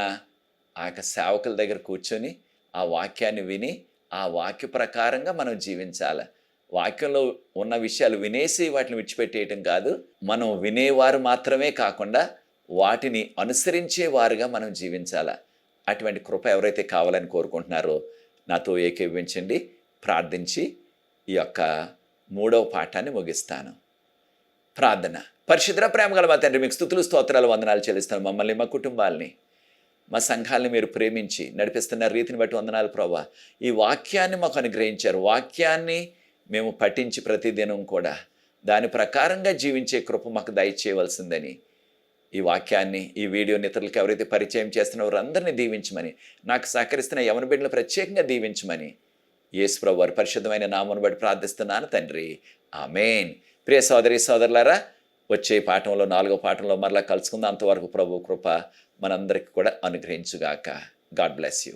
ఆ యొక్క సేవకుల దగ్గర కూర్చొని ఆ వాక్యాన్ని విని ఆ వాక్య ప్రకారంగా మనం జీవించాలి. వాక్యంలో ఉన్న విషయాలు వినేసి వాటిని విడిచిపెట్టేయటం కాదు. మనం వినేవారు మాత్రమే కాకుండా వాటిని అనుసరించేవారుగా మనం జీవించాలి. అటువంటి కృప ఎవరైతే కావాలని కోరుకుంటున్నారో నాతో ఏకీభవించండి. ప్రార్థించి ఈ యొక్క 3వ పాఠాన్ని ముగిస్తాను. ప్రార్థన. పరిశుద్ధ ప్రేమ గల మా తండ్రి, మీకు స్తుతులు స్తోత్రాలు వందనాలు చెల్లిస్తాను. మమ్మల్ని, మా కుటుంబాల్ని, మా సంఘాలని మీరు ప్రేమించి నడిపిస్తున్న రీతిని బట్టి వందనాలు ప్రభువా. ఈ వాక్యాన్ని మాకు అనుగ్రహించారు. వాక్యాన్ని మేము పఠించి ప్రతిదినం కూడా దాని ప్రకారంగా జీవించే కృప మాకు దయచేయవలసిందని, ఈ వాక్యాన్ని, ఈ వీడియోని ఇతరులకు ఎవరైతే పరిచయం చేస్తున్నారో అందరినీ దీవించమని, నాకు సహకరిస్తున్న యవన బిడ్డలు ప్రత్యేకంగా దీవించమని యేసు ప్రభు వారి పరిశుద్ధమైన నామమును బట్టి ప్రార్థిస్తున్నాను తండ్రి. ఆమేన్. ప్రియ సోదరి సోదరులారా, వచ్చే పాఠంలో 4వ పాఠంలో మరలా కలుసుకుందాం. అంతవరకు ప్రభు కృప మనందరికీ కూడా అనుగ్రహించుగాక. God bless you.